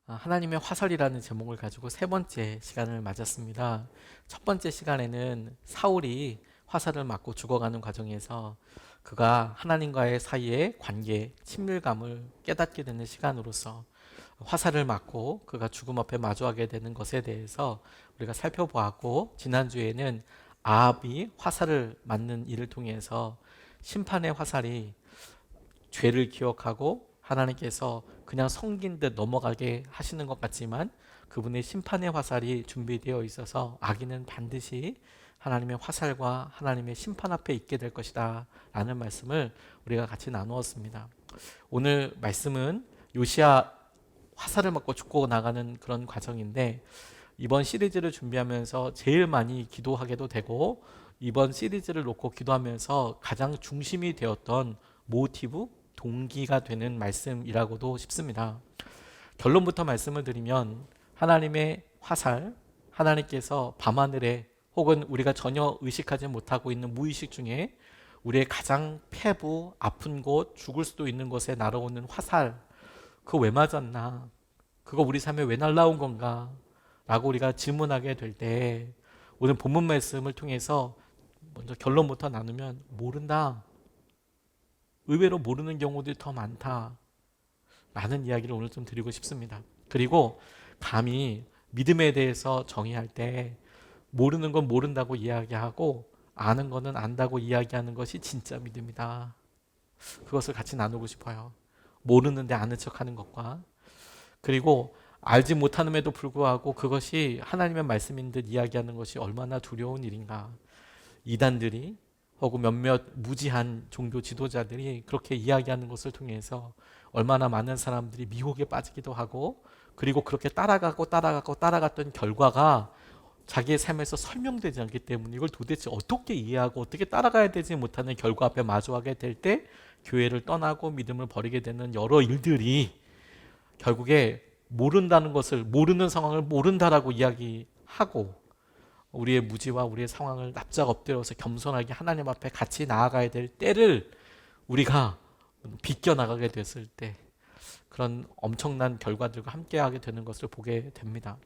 하나님의 화살이라는 제목을 가지고 세 번째 시간을 맞았습니다. 첫 번째 시간에는 사울이 화살을 맞고 죽어가는 과정에서 그가 하나님과의 사이의 관계, 친밀감을 깨닫게 되는 시간으로서 화살을 맞고 그가 죽음 앞에 마주하게 되는 것에 대해서 우리가 살펴보았고, 지난주에는 아합이 화살을 맞는 일을 통해서 심판의 화살이 죄를 기억하고 하나님께서 그냥 섬긴 듯 넘어가게 하시는 것 같지만 그분의 심판의 화살이 준비되어 있어서 악인은 반드시 하나님의 화살과 하나님의 심판 앞에 있게 될 것이다 라는 말씀을 우리가 같이 나누었습니다. 오늘 말씀은 요시야 화살을 맞고 죽고 나가는 그런 과정인데, 이번 시리즈를 준비하면서 제일 많이 기도하게도 되고 이번 시리즈를 놓고 기도하면서 가장 중심이 되었던 모티브, 동기가 되는 말씀이라고도 싶습니다. 결론부터 말씀을 드리면, 하나님의 화살, 하나님께서 밤하늘에 혹은 우리가 전혀 의식하지 못하고 있는 무의식 중에 우리의 가장 폐부, 아픈 곳, 죽을 수도 있는 곳에 날아오는 화살, 그거 왜 맞았나? 그거 우리 삶에 왜 날라온 건가? 라고 우리가 질문하게 될 때, 오늘 본문 말씀을 통해서 먼저 결론부터 나누면 모른다. 의외로 모르는 경우들이 더 많다 라는 이야기를 오늘 좀 드리고 싶습니다. 그리고 감히 믿음에 대해서 정의할 때 모르는 건 모른다고 이야기하고 아는 거는 안다고 이야기하는 것이 진짜 믿음이다. 그것을 같이 나누고 싶어요. 모르는데 아는 척하는 것과, 그리고 알지 못함에도 불구하고 그것이 하나님의 말씀인 듯 이야기하는 것이 얼마나 두려운 일인가. 이단들이 혹은 몇몇 무지한 종교 지도자들이 그렇게 이야기하는 것을 통해서 얼마나 많은 사람들이 미혹에 빠지기도 하고, 그리고 그렇게 따라갔던 결과가 자기의 삶에서 설명되지 않기 때문에 이걸 도대체 어떻게 이해하고 어떻게 따라가야 되지 못하는 결과 앞에 마주하게 될 때 교회를 떠나고 믿음을 버리게 되는 여러 일들이 결국에 모른다는 것을, 모르는 상황을 모른다라고 이야기하고 우리의 무지와 우리의 상황을 납작 엎드려서 겸손하게 하나님 앞에 같이 나아가야 될 때를 우리가 비껴나가게 됐을 때 그런 엄청난 결과들과 함께하게 되는 것을 보게 됩니다.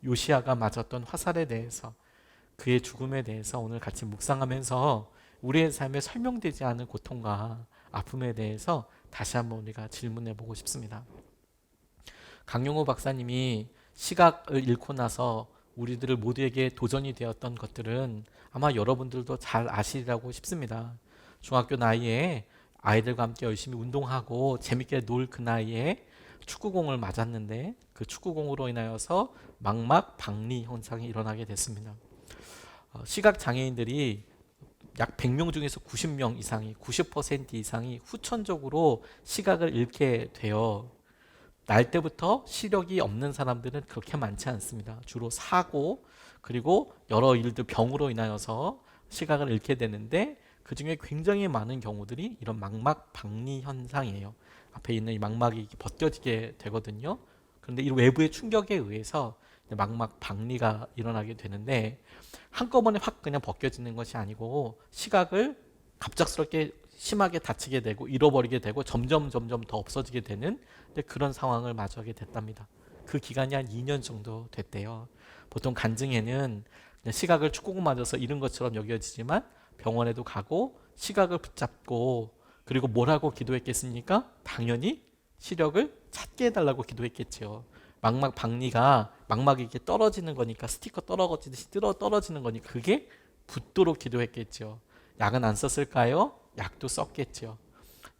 요시야가 맞았던 화살에 대해서, 그의 죽음에 대해서 오늘 같이 묵상하면서 우리의 삶에 설명되지 않은 고통과 아픔에 대해서 다시 한번 우리가 질문해 보고 싶습니다. 강용호 박사님이 시각을 잃고 나서 우리들을 모두에게 도전이 되었던 것들은 아마 여러분들도 잘 아시리라고 싶습니다. 중학교 나이에 아이들과 함께 열심히 운동하고 재밌게 놀 그 나이에 축구공을 맞았는데 그 축구공으로 인하여서 망막 박리 현상이 일어나게 됐습니다. 시각 장애인들이 약 100명 중에서 90명 이상이, 90% 이상이 후천적으로 시각을 잃게 되어 날 때부터 시력이 없는 사람들은 그렇게 많지 않습니다. 주로 사고, 그리고 여러 일들, 병으로 인하여서 시각을 잃게 되는데 그 중에 굉장히 많은 경우들이 이런 망막 박리 현상이에요. 앞에 있는 이 망막이 벗겨지게 되거든요. 그런데 이 외부의 충격에 의해서 망막 박리가 일어나게 되는데, 한꺼번에 확 그냥 벗겨지는 것이 아니고 시각을 갑작스럽게 심하게 다치게 되고 잃어버리게 되고 점점 더 없어지게 되는 그런 상황을 마주하게 됐답니다. 그 기간이 한 2년 정도 됐대요. 보통 간증에는 그냥 시각을 축구공 맞아서 잃은 것처럼 여겨지지만 병원에도 가고 시각을 붙잡고, 그리고 뭐라고 기도했겠습니까? 당연히 시력을 찾게 해달라고 기도했겠죠. 망막 박리가, 망막이 이렇게 떨어지는 거니까, 스티커 떨어지듯이 떨어지는 거니까 그게 붙도록 기도했겠죠. 약은 안 썼을까요? 약도 썼겠죠.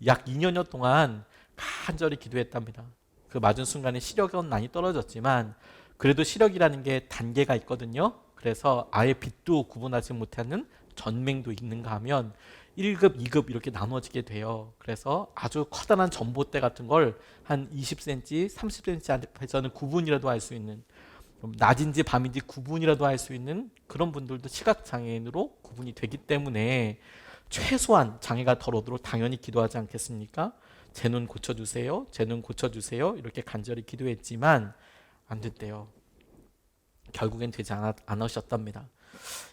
약 2년여 동안 간절히 기도했답니다. 그 맞은 순간에 시력은 많이 떨어졌지만 그래도 시력이라는 게 단계가 있거든요. 그래서 아예 빛도 구분하지 못하는 전맹도 있는가 하면 1급, 2급 이렇게 나눠지게 돼요. 그래서 아주 커다란 전봇대 같은 걸 한 20cm, 30cm 앞에서는 구분이라도 할 수 있는, 낮인지 밤인지 구분이라도 할 수 있는 그런 분들도 시각장애인으로 구분이 되기 때문에 최소한 장애가 덜 오도록 당연히 기도하지 않겠습니까? 제 눈 고쳐주세요. 제 눈 고쳐주세요. 이렇게 간절히 기도했지만 안 됐대요. 결국엔 되지 않으셨답니다.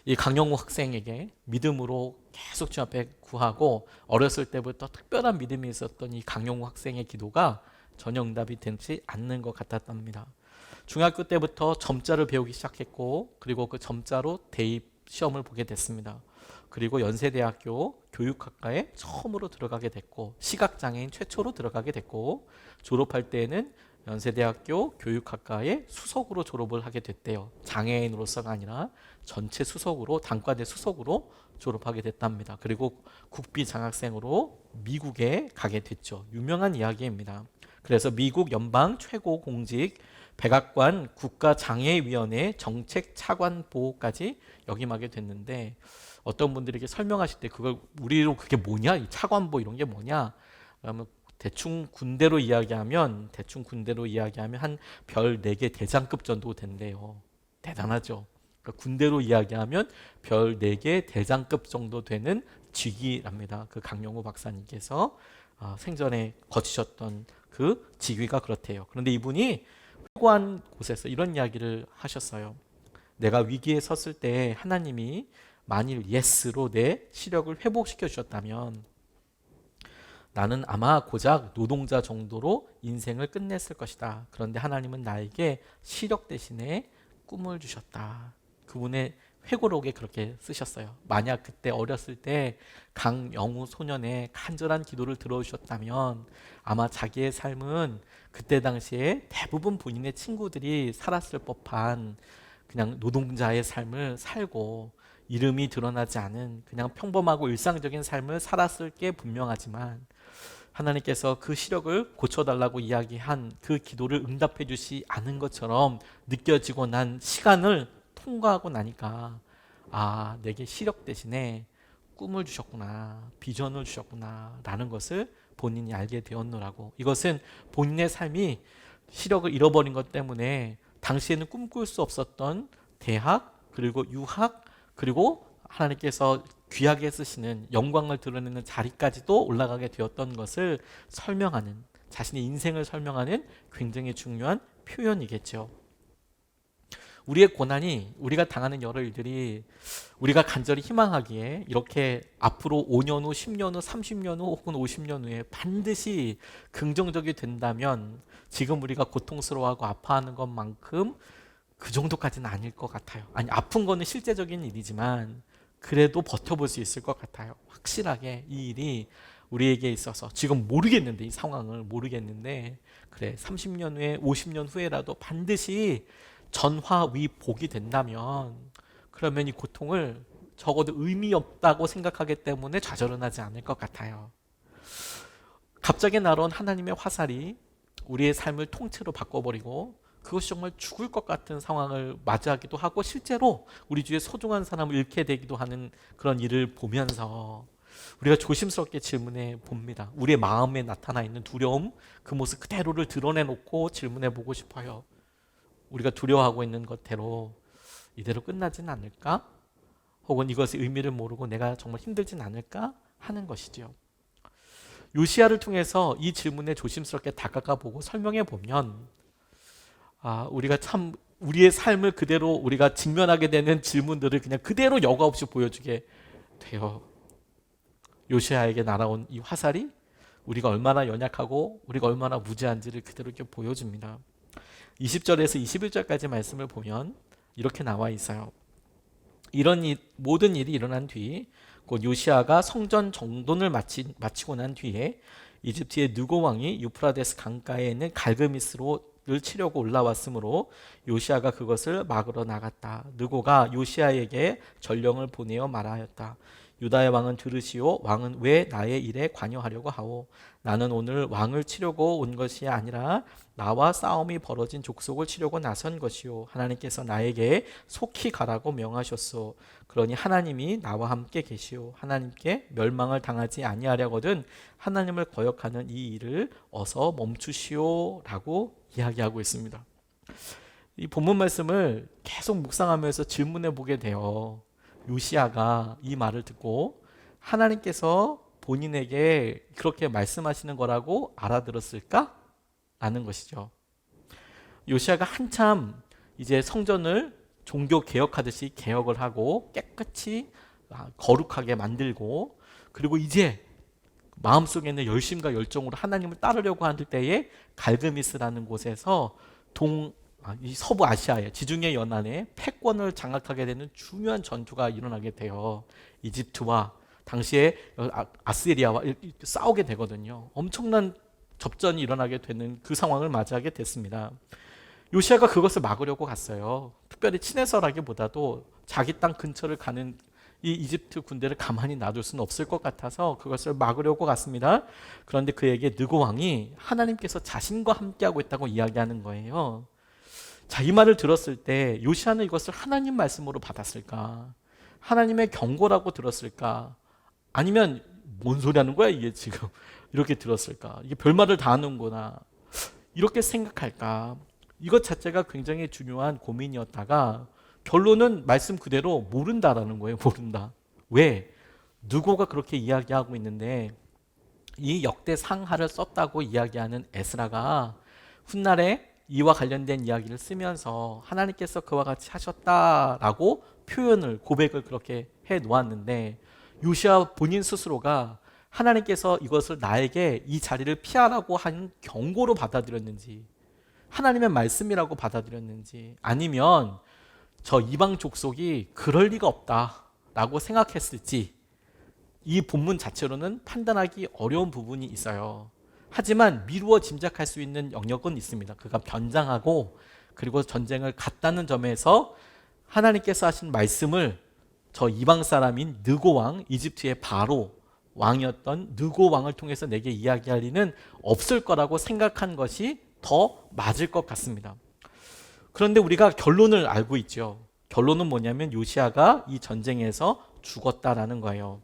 이 강영우 학생에게 믿음으로 계속 주 앞에 구하고 어렸을 때부터 특별한 믿음이 있었던 이 강영우 학생의 기도가 전혀 응답이 되지 않는 것 같았답니다. 중학교 때부터 점자를 배우기 시작했고 그리고 그 점자로 대입 시험을 보게 됐습니다. 그리고 연세대학교 교육학과에 처음으로 들어가게 됐고 시각장애인 최초로 들어가게 됐고 졸업할 때에는 연세대학교 교육학과에 수석으로 졸업을 하게 됐대요. 장애인으로서가 아니라 전체 수석으로 단과대 수석으로 졸업하게 됐답니다. 그리고 국비 장학생으로 미국에 가게 됐죠. 유명한 이야기입니다. 그래서 미국 연방 최고 공직 백악관 국가장애위원회 정책차관보까지 역임하게 됐는데 어떤 분들에게 설명하실 때 그걸 우리로 그게 뭐냐? 이 차관보 이런 게 뭐냐? 그러면 대충 군대로 이야기하면 한 별 4개 대장급 정도 된대요. 대단하죠. 그러니까 군대로 이야기하면 별 4개 대장급 정도 되는 직위랍니다. 그 강영우 박사님께서 생전에 거치셨던 그 직위가 그렇대요. 그런데 이분이 회고한 곳에서 이런 이야기를 하셨어요. 내가 위기에 섰을 때 하나님이 만일 예스로 내 시력을 회복시켜 주셨다면 나는 아마 고작 노동자 정도로 인생을 끝냈을 것이다. 그런데 하나님은 나에게 시력 대신에 꿈을 주셨다. 그분의 회고록에 그렇게 쓰셨어요. 만약 그때 어렸을 때 강영우 소년의 간절한 기도를 들어주셨다면 아마 자기의 삶은 그때 당시에 대부분 본인의 친구들이 살았을 법한 그냥 노동자의 삶을 살고 이름이 드러나지 않은 그냥 평범하고 일상적인 삶을 살았을 게 분명하지만 하나님께서 그 시력을 고쳐달라고 이야기한 그 기도를 응답해 주시 않은 것처럼 느껴지고 난 시간을 통과하고 나니까 내게 시력 대신에 꿈을 주셨구나, 비전을 주셨구나 라는 것을 본인이 알게 되었노라고. 이것은 본인의 삶이 시력을 잃어버린 것 때문에 당시에는 꿈꿀 수 없었던 대학 그리고 유학 그리고 하나님께서 귀하게 쓰시는 영광을 드러내는 자리까지도 올라가게 되었던 것을 설명하는, 자신의 인생을 설명하는 굉장히 중요한 표현이겠죠. 우리의 고난이, 우리가 당하는 여러 일들이 우리가 간절히 희망하기에 이렇게 앞으로 5년 후, 10년 후, 30년 후 혹은 50년 후에 반드시 긍정적이 된다면 지금 우리가 고통스러워하고 아파하는 것만큼 그 정도까지는 아닐 것 같아요. 아니, 아픈 거는 실제적인 일이지만 그래도 버텨볼 수 있을 것 같아요. 확실하게 이 일이 우리에게 있어서 지금 모르겠는데, 이 상황을 모르겠는데 그래 30년 후에 50년 후에라도 반드시 전화위복이 된다면 그러면 이 고통을 적어도 의미 없다고 생각하기 때문에 좌절은 하지 않을 것 같아요. 갑자기 날아온 하나님의 화살이 우리의 삶을 통째로 바꿔버리고 그것이 정말 죽을 것 같은 상황을 맞이하기도 하고 실제로 우리 주위에 소중한 사람을 잃게 되기도 하는 그런 일을 보면서 우리가 조심스럽게 질문해 봅니다. 우리의 마음에 나타나 있는 두려움, 그 모습 그대로를 드러내놓고 질문해 보고 싶어요. 우리가 두려워하고 있는 것대로 이대로 끝나진 않을까? 혹은 이것의 의미를 모르고 내가 정말 힘들진 않을까? 하는 것이죠. 요시야를 통해서 이 질문에 조심스럽게 다가가 보고 설명해 보면 우리가 참 우리의 삶을 그대로 우리가 직면하게 되는 질문들을 그냥 그대로 여과 없이 보여주게 돼요. 요시야에게 날아온 이 화살이 우리가 얼마나 연약하고 우리가 얼마나 무지한지를 그대로 이렇게 보여줍니다. 20절에서 21절까지 말씀을 보면 이렇게 나와 있어요. 모든 일이 일어난 뒤 곧 요시야가 성전 정돈을 마치고 난 뒤에 이집트의 느고 왕이 유프라데스 강가에 있는 갈그미스를 치려고 올라왔으므로 요시야가 그것을 막으러 나갔다. 느고가 요시야에게 전령을 보내어 말하였다. 유다의 왕은 들으시오. 왕은 왜 나의 일에 관여하려고 하오? 나는 오늘 왕을 치려고 온 것이 아니라 나와 싸움이 벌어진 족속을 치려고 나선 것이오. 하나님께서 나에게 속히 가라고 명하셨소. 그러니 하나님이 나와 함께 계시오. 하나님께 멸망을 당하지 아니하려거든 하나님을 거역하는 이 일을 어서 멈추시오 라고 이야기하고 있습니다. 이 본문 말씀을 계속 묵상하면서 질문해 보게 돼요. 요시야가 이 말을 듣고 하나님께서 본인에게 그렇게 말씀하시는 거라고 알아들었을까? 라는 것이죠. 요시야가 한참 이제 성전을 종교 개혁하듯이 개혁을 하고 깨끗이 거룩하게 만들고 그리고 이제 마음속에 있는 열심과 열정으로 하나님을 따르려고 할 때에 갈그미스라는 곳에서 이 서부 아시아의 지중해 연안에 패권을 장악하게 되는 중요한 전투가 일어나게 돼요. 이집트와 당시에 아시리아와 이렇게 싸우게 되거든요. 엄청난 접전이 일어나게 되는 그 상황을 맞이하게 됐습니다. 요시아가 그것을 막으려고 갔어요. 특별히 친해서라기보다도 자기 땅 근처를 가는 이 이집트 군대를 가만히 놔둘 수는 없을 것 같아서 그것을 막으려고 갔습니다. 그런데 그에게 느고 왕이 하나님께서 자신과 함께하고 있다고 이야기하는 거예요. 자, 이 말을 들었을 때 요시아는 이것을 하나님 말씀으로 받았을까? 하나님의 경고라고 들었을까? 아니면 뭔 소리 하는 거야 이게 지금 이렇게 들었을까? 이게 별말을 다 하는구나 이렇게 생각할까? 이것 자체가 굉장히 중요한 고민이었다가 결론은 말씀 그대로 모른다라는 거예요. 모른다. 왜? 누고가 그렇게 이야기하고 있는데 이 역대 상하를 썼다고 이야기하는 에스라가 훗날에 이와 관련된 이야기를 쓰면서 하나님께서 그와 같이 하셨다라고 표현을 고백을 그렇게 해 놓았는데 요시아 본인 스스로가 하나님께서 이것을 나에게 이 자리를 피하라고 한 경고로 받아들였는지 하나님의 말씀이라고 받아들였는지 아니면 저 이방 족속이 그럴 리가 없다라고 생각했을지 이 본문 자체로는 판단하기 어려운 부분이 있어요. 하지만 미루어 짐작할 수 있는 영역은 있습니다. 그가 변장하고 그리고 전쟁을 갔다는 점에서 하나님께서 하신 말씀을 저 이방 사람인 느고 왕, 이집트의 바로 왕이었던 느고 왕을 통해서 내게 이야기할 리는 없을 거라고 생각한 것이 더 맞을 것 같습니다. 그런데 우리가 결론을 알고 있죠. 결론은 뭐냐면 요시아가 이 전쟁에서 죽었다라는 거예요.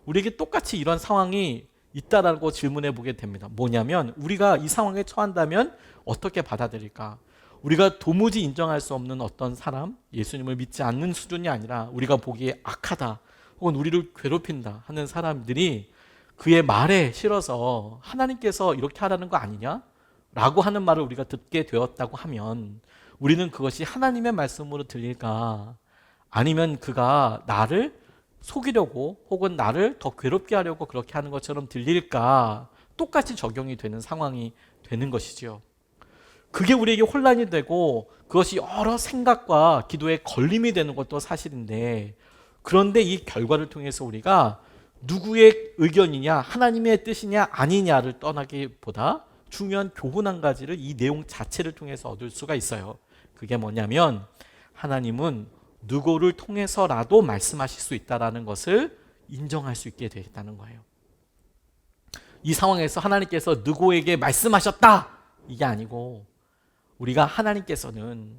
우리에게 똑같이 이런 상황이 있다라고 질문해 보게 됩니다. 뭐냐면 우리가 이 상황에 처한다면 어떻게 받아들일까? 우리가 도무지 인정할 수 없는 어떤 사람, 예수님을 믿지 않는 수준이 아니라 우리가 보기에 악하다 혹은 우리를 괴롭힌다 하는 사람들이 그의 말에 실어서 하나님께서 이렇게 하라는 거 아니냐? 라고 하는 말을 우리가 듣게 되었다고 하면 우리는 그것이 하나님의 말씀으로 들릴까? 아니면 그가 나를 속이려고 혹은 나를 더 괴롭게 하려고 그렇게 하는 것처럼 들릴까? 똑같이 적용이 되는 상황이 되는 것이지요. 그게 우리에게 혼란이 되고 그것이 여러 생각과 기도에 걸림이 되는 것도 사실인데 그런데 이 결과를 통해서 우리가 누구의 의견이냐 하나님의 뜻이냐 아니냐를 떠나기보다 중요한 교훈 한 가지를 이 내용 자체를 통해서 얻을 수가 있어요. 그게 뭐냐면 하나님은 누구를 통해서라도 말씀하실 수 있다는 것을 인정할 수 있게 되겠다는 거예요. 이 상황에서 하나님께서 누구에게 말씀하셨다 이게 아니고 우리가 하나님께서는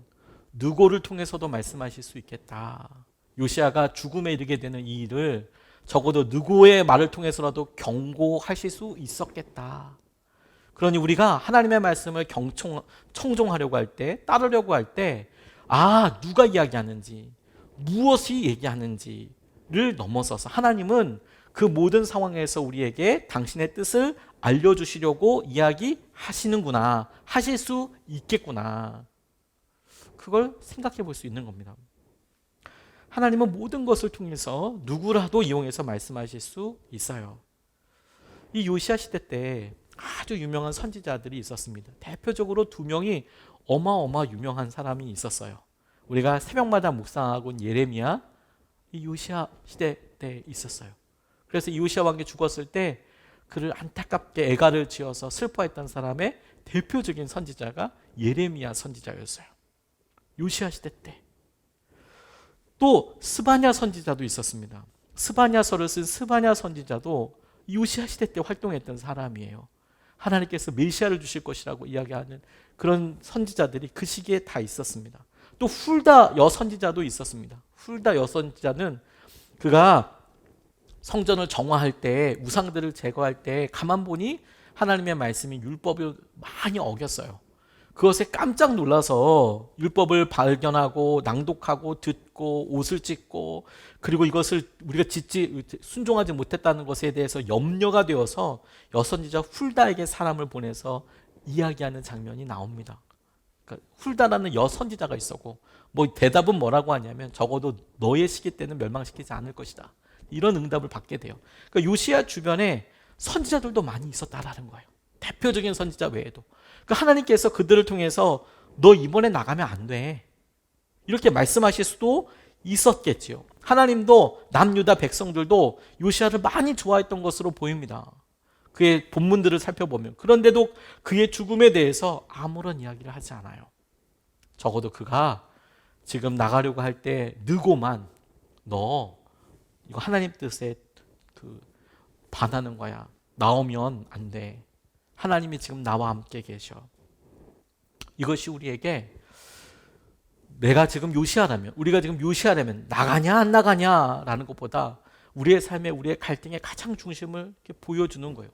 누구를 통해서도 말씀하실 수 있겠다. 요시아가 죽음에 이르게 되는 이 일을 적어도 누구의 말을 통해서라도 경고하실 수 있었겠다. 그러니 우리가 하나님의 말씀을 청종하려고 할 때, 따르려고 할 때, 누가 이야기하는지, 무엇이 얘기하는지를 넘어서서 하나님은 그 모든 상황에서 우리에게 당신의 뜻을 알려주시려고 이야기하시는구나, 하실 수 있겠구나. 그걸 생각해 볼 수 있는 겁니다. 하나님은 모든 것을 통해서 누구라도 이용해서 말씀하실 수 있어요. 이 요시아 시대 때 아주 유명한 선지자들이 있었습니다. 대표적으로 두 명이 어마어마 유명한 사람이 있었어요. 우리가 새벽마다 묵상하고 있는 예레미야, 이 요시아 시대 때 있었어요. 그래서 이 요시아 왕이 죽었을 때 그를 안타깝게 애가를 지어서 슬퍼했던 사람의 대표적인 선지자가 예레미야 선지자였어요. 요시아 시대 때. 또 스바냐 선지자도 있었습니다. 스바냐서를 쓴 스바냐 선지자도 요시아 시대 때 활동했던 사람이에요. 하나님께서 메시아를 주실 것이라고 이야기하는 그런 선지자들이 그 시기에 다 있었습니다. 또 훌다 여선지자도 있었습니다. 훌다 여선지자는 그가 성전을 정화할 때 우상들을 제거할 때 가만 보니 하나님의 말씀이 율법을 많이 어겼어요. 그것에 깜짝 놀라서 율법을 발견하고 낭독하고 듣고 옷을 찢고 그리고 이것을 우리가 순종하지 못했다는 것에 대해서 염려가 되어서 여선지자 훌다에게 사람을 보내서 이야기하는 장면이 나옵니다. 그러니까 훌다라는 여선지자가 있었고 뭐 대답은 뭐라고 하냐면 적어도 너의 시기 때는 멸망시키지 않을 것이다. 이런 응답을 받게 돼요. 그러니까 요시야 주변에 선지자들도 많이 있었다라는 거예요. 대표적인 선지자 외에도. 그러니까 하나님께서 그들을 통해서 너 이번에 나가면 안 돼, 이렇게 말씀하실 수도 있었겠지요. 하나님도 남유다 백성들도 요시야를 많이 좋아했던 것으로 보입니다. 그의 본문들을 살펴보면. 그런데도 그의 죽음에 대해서 아무런 이야기를 하지 않아요. 적어도 그가 지금 나가려고 할 때 느고만 너 이거 하나님 뜻에 반하는 거야. 나오면 안 돼. 하나님이 지금 나와 함께 계셔. 이것이 우리에게 내가 지금 요시야라면, 우리가 지금 요시야라면 나가냐 안 나가냐라는 것보다 우리의 삶에 우리의 갈등의 가장 중심을 이렇게 보여주는 거예요.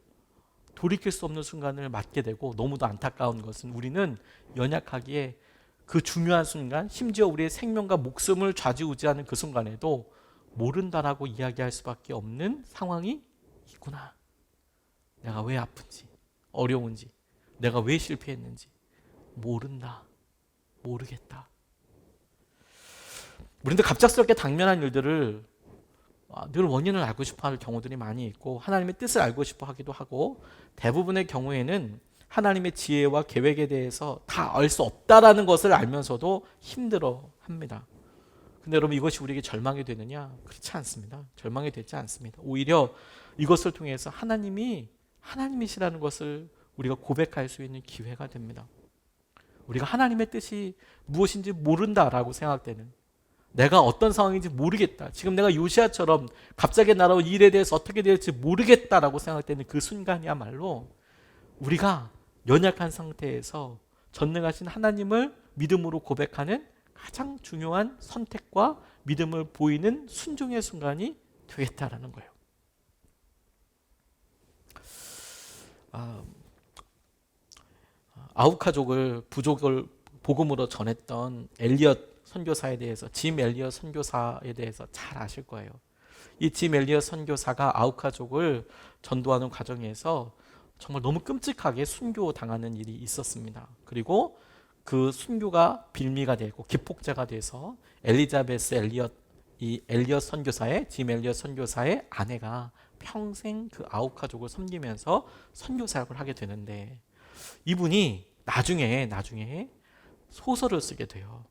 돌이킬 수 없는 순간을 맞게 되고 너무도 안타까운 것은 우리는 연약하기에 그 중요한 순간, 심지어 우리의 생명과 목숨을 좌지우지하는 그 순간에도 모른다라고 이야기할 수밖에 없는 상황이 있구나. 내가 왜 아픈지, 어려운지, 내가 왜 실패했는지 모른다, 모르겠다. 우리도 갑작스럽게 당면한 일들을 늘 원인을 알고 싶어 하는 경우들이 많이 있고 하나님의 뜻을 알고 싶어 하기도 하고, 대부분의 경우에는 하나님의 지혜와 계획에 대해서 다 알 수 없다라는 것을 알면서도 힘들어 합니다. 근데 여러분, 이것이 우리에게 절망이 되느냐? 그렇지 않습니다. 절망이 되지 않습니다. 오히려 이것을 통해서 하나님이 하나님이시라는 것을 우리가 고백할 수 있는 기회가 됩니다. 우리가 하나님의 뜻이 무엇인지 모른다라고 생각되는, 내가 어떤 상황인지 모르겠다, 지금 내가 요시야처럼 갑자기 날아온 일에 대해서 어떻게 될지 모르겠다라고 생각되는 그 순간이야말로 우리가 연약한 상태에서 전능하신 하나님을 믿음으로 고백하는 가장 중요한 선택과 믿음을 보이는 순종의 순간이 되겠다라는 거예요. 아우카족을 부족을 복음으로 전했던 엘리엇 선교사에 대해서, 짐 엘리엇 선교사에 대해서 잘 아실 거예요. 이 짐 엘리엇 선교사가 아우카족을 전도하는 과정에서 정말 너무 끔찍하게 순교당하는 일이 있었습니다. 그리고 그 순교가 빌미가 되고 기폭제가 돼서 엘리자베스 엘리엇, 이 엘리엇 선교사의, 짐 엘리엇 선교사의 아내가 평생 그 아우카족을 섬기면서 선교 사역을 하게 되는데, 이분이 나중에 소설을 쓰게 돼요.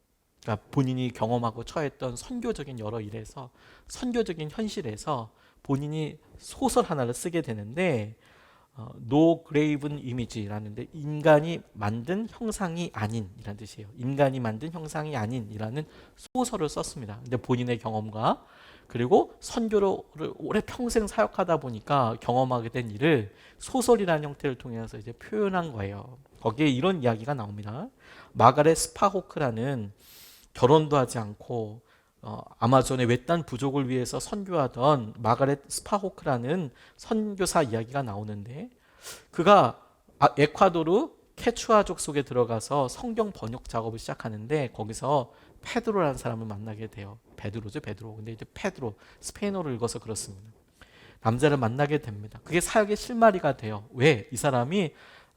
그러니까 본인이 경험하고 처했던 선교적인 여러 일에서, 선교적인 현실에서 본인이 소설 하나를 쓰게 되는데, No graven image라는데 인간이 만든 형상이 아닌이라는 뜻이에요. 인간이 만든 형상이 아닌이라는 소설을 썼습니다. 근데 본인의 경험과 그리고 선교를 오래 평생 사역하다 보니까 경험하게 된 일을 소설이라는 형태를 통해서 이제 표현한 거예요. 거기에 이런 이야기가 나옵니다. 마가렛 스파호크라는 결혼도 하지 않고 아마존의 외딴 부족을 위해서 선교하던 마가렛 스파호크라는 선교사 이야기가 나오는데, 그가 에콰도르 케추아족 속에 들어가서 성경 번역 작업을 시작하는데 거기서 페드로라는 사람을 만나게 돼요. 베드로죠, 베드로. 근데 이제 페드로, 스페인어로 읽어서 그렇습니다. 남자를 만나게 됩니다. 그게 사역의 실마리가 돼요. 왜? 이 사람이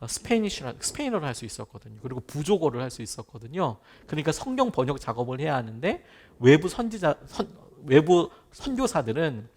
스페인어를 할 수 있었거든요. 그리고 부족어를 할 수 있었거든요. 그러니까 성경 번역 작업을 해야 하는데 외부 선교사들은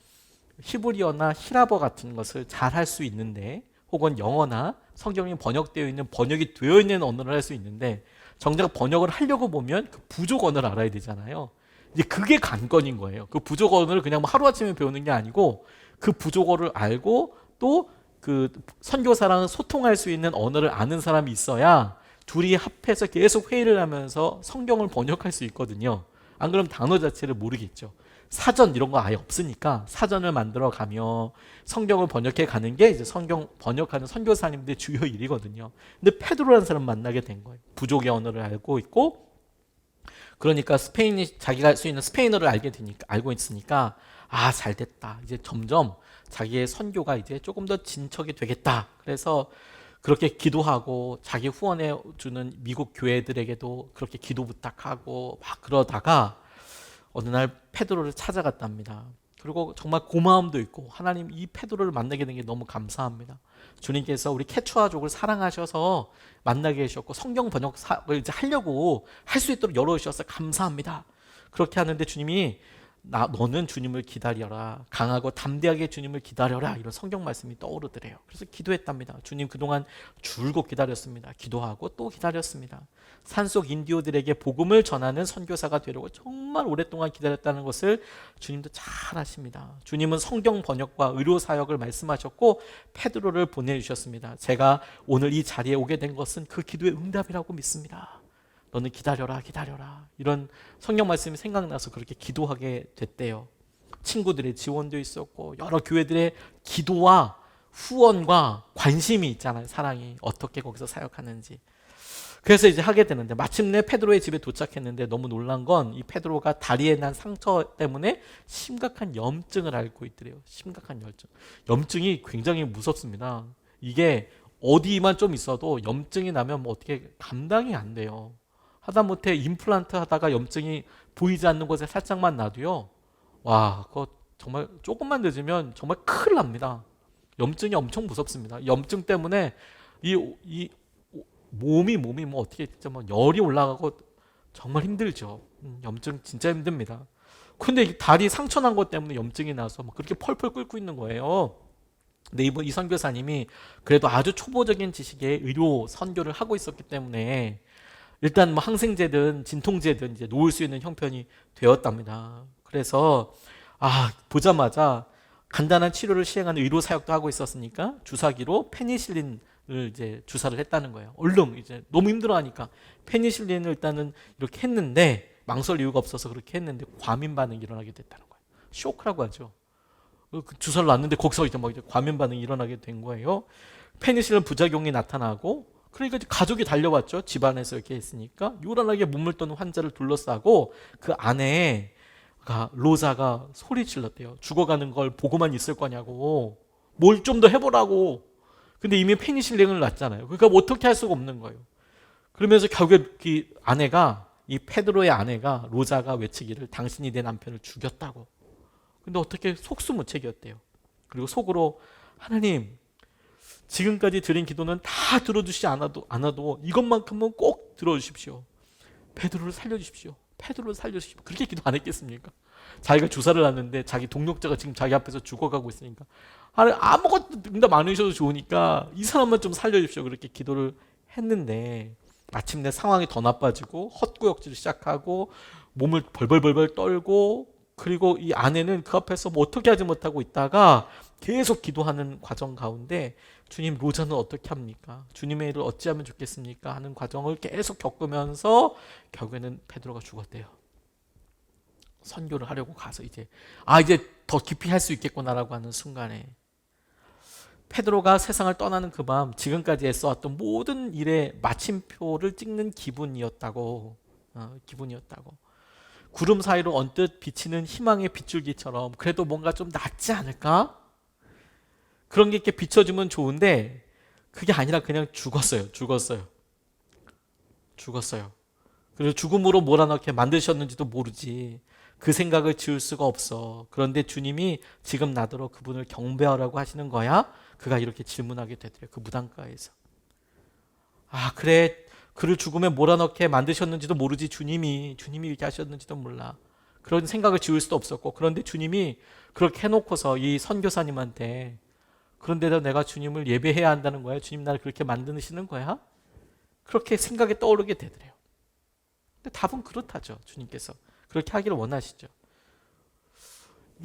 히브리어나 히라버 같은 것을 잘 할 수 있는데, 혹은 영어나 성경이 번역되어 있는, 번역이 되어 있는 언어를 할 수 있는데, 정작 번역을 하려고 보면 그 부족 언어를 알아야 되잖아요. 이제 그게 관건인 거예요. 그 부족 언어를 그냥 뭐 하루아침에 배우는 게 아니고 그 부족어를 알고 또 그 선교사랑 소통할 수 있는 언어를 아는 사람이 있어야 둘이 합해서 계속 회의를 하면서 성경을 번역할 수 있거든요. 안 그러면 단어 자체를 모르겠죠. 사전 이런 거 아예 없으니까 사전을 만들어 가며 성경을 번역해 가는 게 이제 성경 번역하는 선교사님들의 주요 일이거든요. 근데 페드로라는 사람 만나게 된 거예요. 부족의 언어를 알고 있고, 그러니까 자기가 할 수 있는 스페인어를 알고 있으니까 잘 됐다. 이제 점점 자기의 선교가 이제 조금 더 진척이 되겠다. 그래서 그렇게 기도하고 자기 후원해 주는 미국 교회들에게도 그렇게 기도 부탁하고 막 그러다가 어느 날 페드로를 찾아갔답니다. 그리고 정말 고마움도 있고, 하나님 이 페드로를 만나게 된 게 너무 감사합니다. 주님께서 우리 케추아족을 사랑하셔서 만나게 하셨고 성경 번역을 이제 하려고 할 수 있도록 열어주셔서 감사합니다. 그렇게 하는데 주님이 너는 주님을 기다려라. 강하고 담대하게 주님을 기다려라. 이런 성경 말씀이 떠오르더래요. 그래서 기도했답니다. 주님 그동안 줄곧 기다렸습니다. 기도하고 또 기다렸습니다. 산속 인디오들에게 복음을 전하는 선교사가 되려고 정말 오랫동안 기다렸다는 것을 주님도 잘 아십니다. 주님은 성경 번역과 의료 사역을 말씀하셨고 페드로를 보내주셨습니다. 제가 오늘 이 자리에 오게 된 것은 그 기도의 응답이라고 믿습니다. 너는 기다려라 기다려라. 이런 성경 말씀이 생각나서 그렇게 기도하게 됐대요. 친구들의 지원도 있었고 여러 교회들의 기도와 후원과 관심이 있잖아요. 사랑이 어떻게 거기서 사역하는지. 그래서 이제 하게 되는데 마침내 페드로의 집에 도착했는데 너무 놀란 건 이 페드로가 다리에 난 상처 때문에 심각한 염증을 앓고 있더래요. 심각한 염증이 굉장히 무섭습니다. 이게 어디만 좀 있어도 염증이 나면 뭐 어떻게 감당이 안 돼요. 하다못해 임플란트 하다가 염증이 보이지 않는 곳에 살짝만 나도요. 와, 그거 정말 조금만 늦으면 정말 큰일 납니다. 염증이 엄청 무섭습니다. 염증 때문에 이 몸이 뭐 어떻게 진짜 뭐 열이 올라가고 정말 힘들죠. 염증 진짜 힘듭니다. 근데 다리 상처 난 것 때문에 염증이 나서 막 그렇게 펄펄 끓고 있는 거예요. 근데 이 선교사님이 그래도 아주 초보적인 지식의 의료 선교를 하고 있었기 때문에 일단 뭐 항생제든 진통제든 이제 놓을 수 있는 형편이 되었답니다. 그래서 보자마자 간단한 치료를 시행하는 의료 사역도 하고 있었으니까 주사기로 페니실린을 이제 주사를 했다는 거예요. 얼른 이제 너무 힘들어하니까 페니실린을 일단은 이렇게 했는데 망설 이유가 없어서 그렇게 했는데 과민 반응이 일어나게 됐다는 거예요. 쇼크라고 하죠. 그 주사를 놨는데 거기서 이제 막 이제 과민 반응이 일어나게 된 거예요. 페니실린 부작용이 나타나고 그러니까 가족이 달려왔죠. 집안에서 이렇게 했으니까 요란하게 몸을 떠는 환자를 둘러싸고 그 안에 로자가 소리 질렀대요. 죽어가는 걸 보고만 있을 거냐고. 뭘 좀 더 해보라고. 근데 이미 페니실린을 놨잖아요. 그러니까 어떻게 할 수가 없는 거예요. 그러면서 결국에 이 페드로의 아내가 로자가 외치기를 당신이 내 남편을 죽였다고. 근데 어떻게 속수무책이었대요. 그리고 속으로 하나님 지금까지 드린 기도는 다 들어주시지 않아도 이것만큼은 꼭 들어주십시오. 페드로를 살려주십시오. 페드로를 살려주십시오. 그렇게 기도 안 했겠습니까? 자기가 주사를 놨는데 자기 동력자가 지금 자기 앞에서 죽어가고 있으니까 아무것도 응답 안 해주셔도 좋으니까 이 사람만 좀 살려주십시오. 그렇게 기도를 했는데 마침내 상황이 더 나빠지고 헛구역질을 시작하고 몸을 벌벌벌벌 떨고 그리고 이 아내는 그 앞에서 뭐 어떻게 하지 못하고 있다가 계속 기도하는 과정 가운데 주님 로자는 어떻게 합니까? 주님의 일을 어찌하면 좋겠습니까? 하는 과정을 계속 겪으면서 결국에는 베드로가 죽었대요. 선교를 하려고 가서 이제 더 깊이 할 수 있겠구나라고 하는 순간에 베드로가 세상을 떠나는 그 밤 지금까지 애써왔던 모든 일의 마침표를 찍는 기분이었다고. 구름 사이로 언뜻 비치는 희망의 빗줄기처럼 그래도 뭔가 좀 낫지 않을까? 그런 게 이렇게 비춰주면 좋은데 그게 아니라 그냥 죽었어요. 그리고 죽음으로 몰아넣게 만드셨는지도 모르지. 그 생각을 지울 수가 없어. 그런데 주님이 지금 나더러 그분을 경배하라고 하시는 거야? 그가 이렇게 질문하게 되더래요. 그 무당가에서. 그래. 그를 죽음에 몰아넣게 만드셨는지도 모르지. 주님이 이렇게 하셨는지도 몰라. 그런 생각을 지울 수도 없었고 그런데 주님이 그렇게 해놓고서 이 선교사님한테 그런데도 내가 주님을 예배해야 한다는 거야? 주님 나를 그렇게 만드시는 거야? 그렇게 생각이 떠오르게 되더래요. 근데 답은 그렇다죠. 주님께서 그렇게 하기를 원하시죠.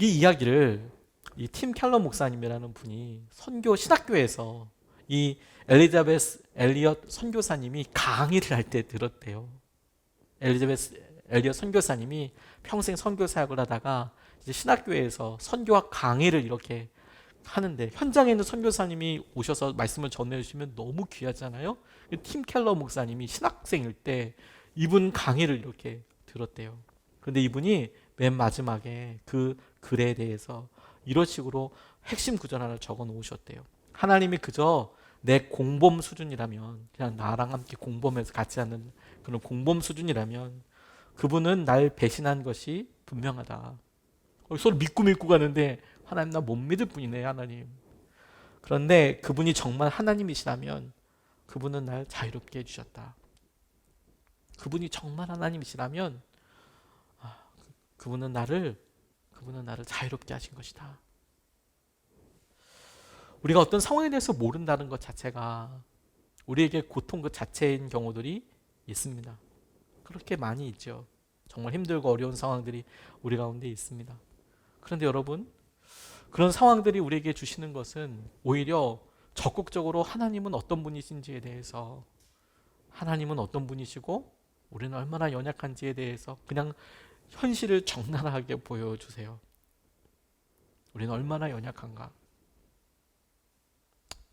이 이야기를 이 팀 켈러 목사님이라는 분이 선교 신학교에서 이 엘리자베스 엘리엇 선교사님이 강의를 할 때 들었대요. 엘리자베스 엘리엇 선교사님이 평생 선교 사역을 하다가 이제 신학교에서 선교학 강의를 이렇게 하는데 현장에 있는 선교사님이 오셔서 말씀을 전해주시면 너무 귀하잖아요. 팀 켈러 목사님이 신학생일 때 이분 강의를 이렇게 들었대요. 그런데 이분이 맨 마지막에 그 글에 대해서 이런 식으로 핵심 구절 하나 적어 놓으셨대요. 하나님이 그저 내 공범 수준이라면 그냥 나랑 함께 공범해서 같이 하는 그런 공범 수준이라면 그분은 날 배신한 것이 분명하다. 서로 믿고 가는데 하나님 나 못 믿을 분이네 하나님. 그런데 그분이 정말 하나님이시라면 그분은 날 자유롭게 해주셨다. 그분이 정말 하나님이시라면 그분은 나를 그분은 나를 자유롭게 하신 것이다. 우리가 어떤 상황에 대해서 모른다는 것 자체가 우리에게 고통 그 자체인 경우들이 있습니다. 그렇게 많이 있죠. 정말 힘들고 어려운 상황들이 우리 가운데 있습니다. 그런데 여러분, 그런 상황들이 우리에게 주시는 것은 오히려 적극적으로 하나님은 어떤 분이신지에 대해서, 하나님은 어떤 분이시고 우리는 얼마나 연약한지에 대해서 그냥 현실을 적나라하게 보여주세요. 우리는 얼마나 연약한가?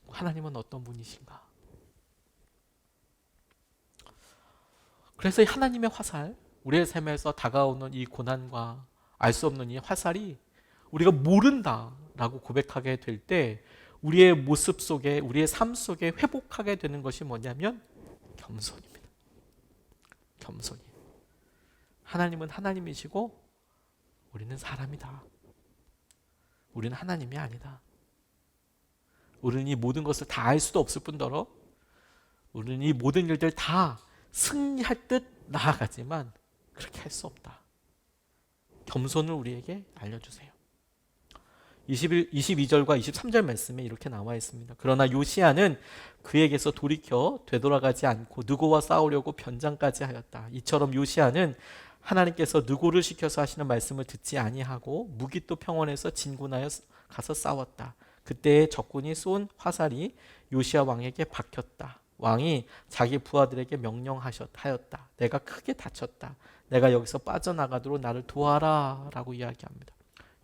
하나님은 어떤 분이신가? 그래서 하나님의 화살, 우리의 삶에서 다가오는 이 고난과 알 수 없는 이 화살이 우리가 모른다라고 고백하게 될 때 우리의 모습 속에, 우리의 삶 속에 회복하게 되는 것이 뭐냐면 겸손입니다. 겸손이. 하나님은 하나님이시고 우리는 사람이다. 우리는 하나님이 아니다. 우리는 이 모든 것을 다 알 수도 없을 뿐더러 우리는 이 모든 일들 다 승리할 듯 나아가지만 그렇게 할 수 없다. 겸손을 우리에게 알려주세요. 22절과 23절 말씀에 이렇게 나와 있습니다. 그러나 요시야는 그에게서 돌이켜 되돌아가지 않고 느고와 싸우려고 변장까지 하였다. 이처럼 요시야는 하나님께서 느고를 시켜서 하시는 말씀을 듣지 아니하고 무기또 평원에서 진군하여 가서 싸웠다. 그때 적군이 쏜 화살이 요시야 왕에게 박혔다. 왕이 자기 부하들에게 명령하였다. 내가 크게 다쳤다. 내가 여기서 빠져나가도록 나를 도와라 라고 이야기합니다.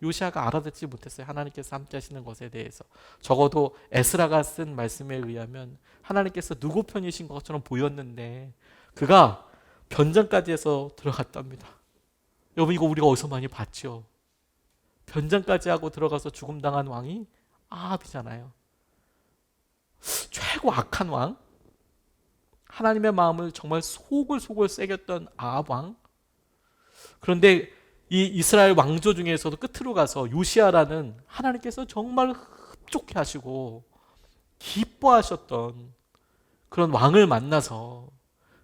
요시야가 알아듣지 못했어요. 하나님께서 함께 하시는 것에 대해서. 적어도 에스라가 쓴 말씀에 의하면 하나님께서 누구 편이신 것처럼 보였는데 그가 변장까지 해서 들어갔답니다. 여러분, 이거 우리가 어디서 많이 봤죠? 변장까지 하고 들어가서 죽음당한 왕이 아합이잖아요. 최고 악한 왕, 하나님의 마음을 정말 속을 새겼던 아합 왕. 그런데 이 이스라엘 왕조 중에서도 끝으로 가서 요시야라는 하나님께서 정말 흡족해 하시고 기뻐하셨던 그런 왕을 만나서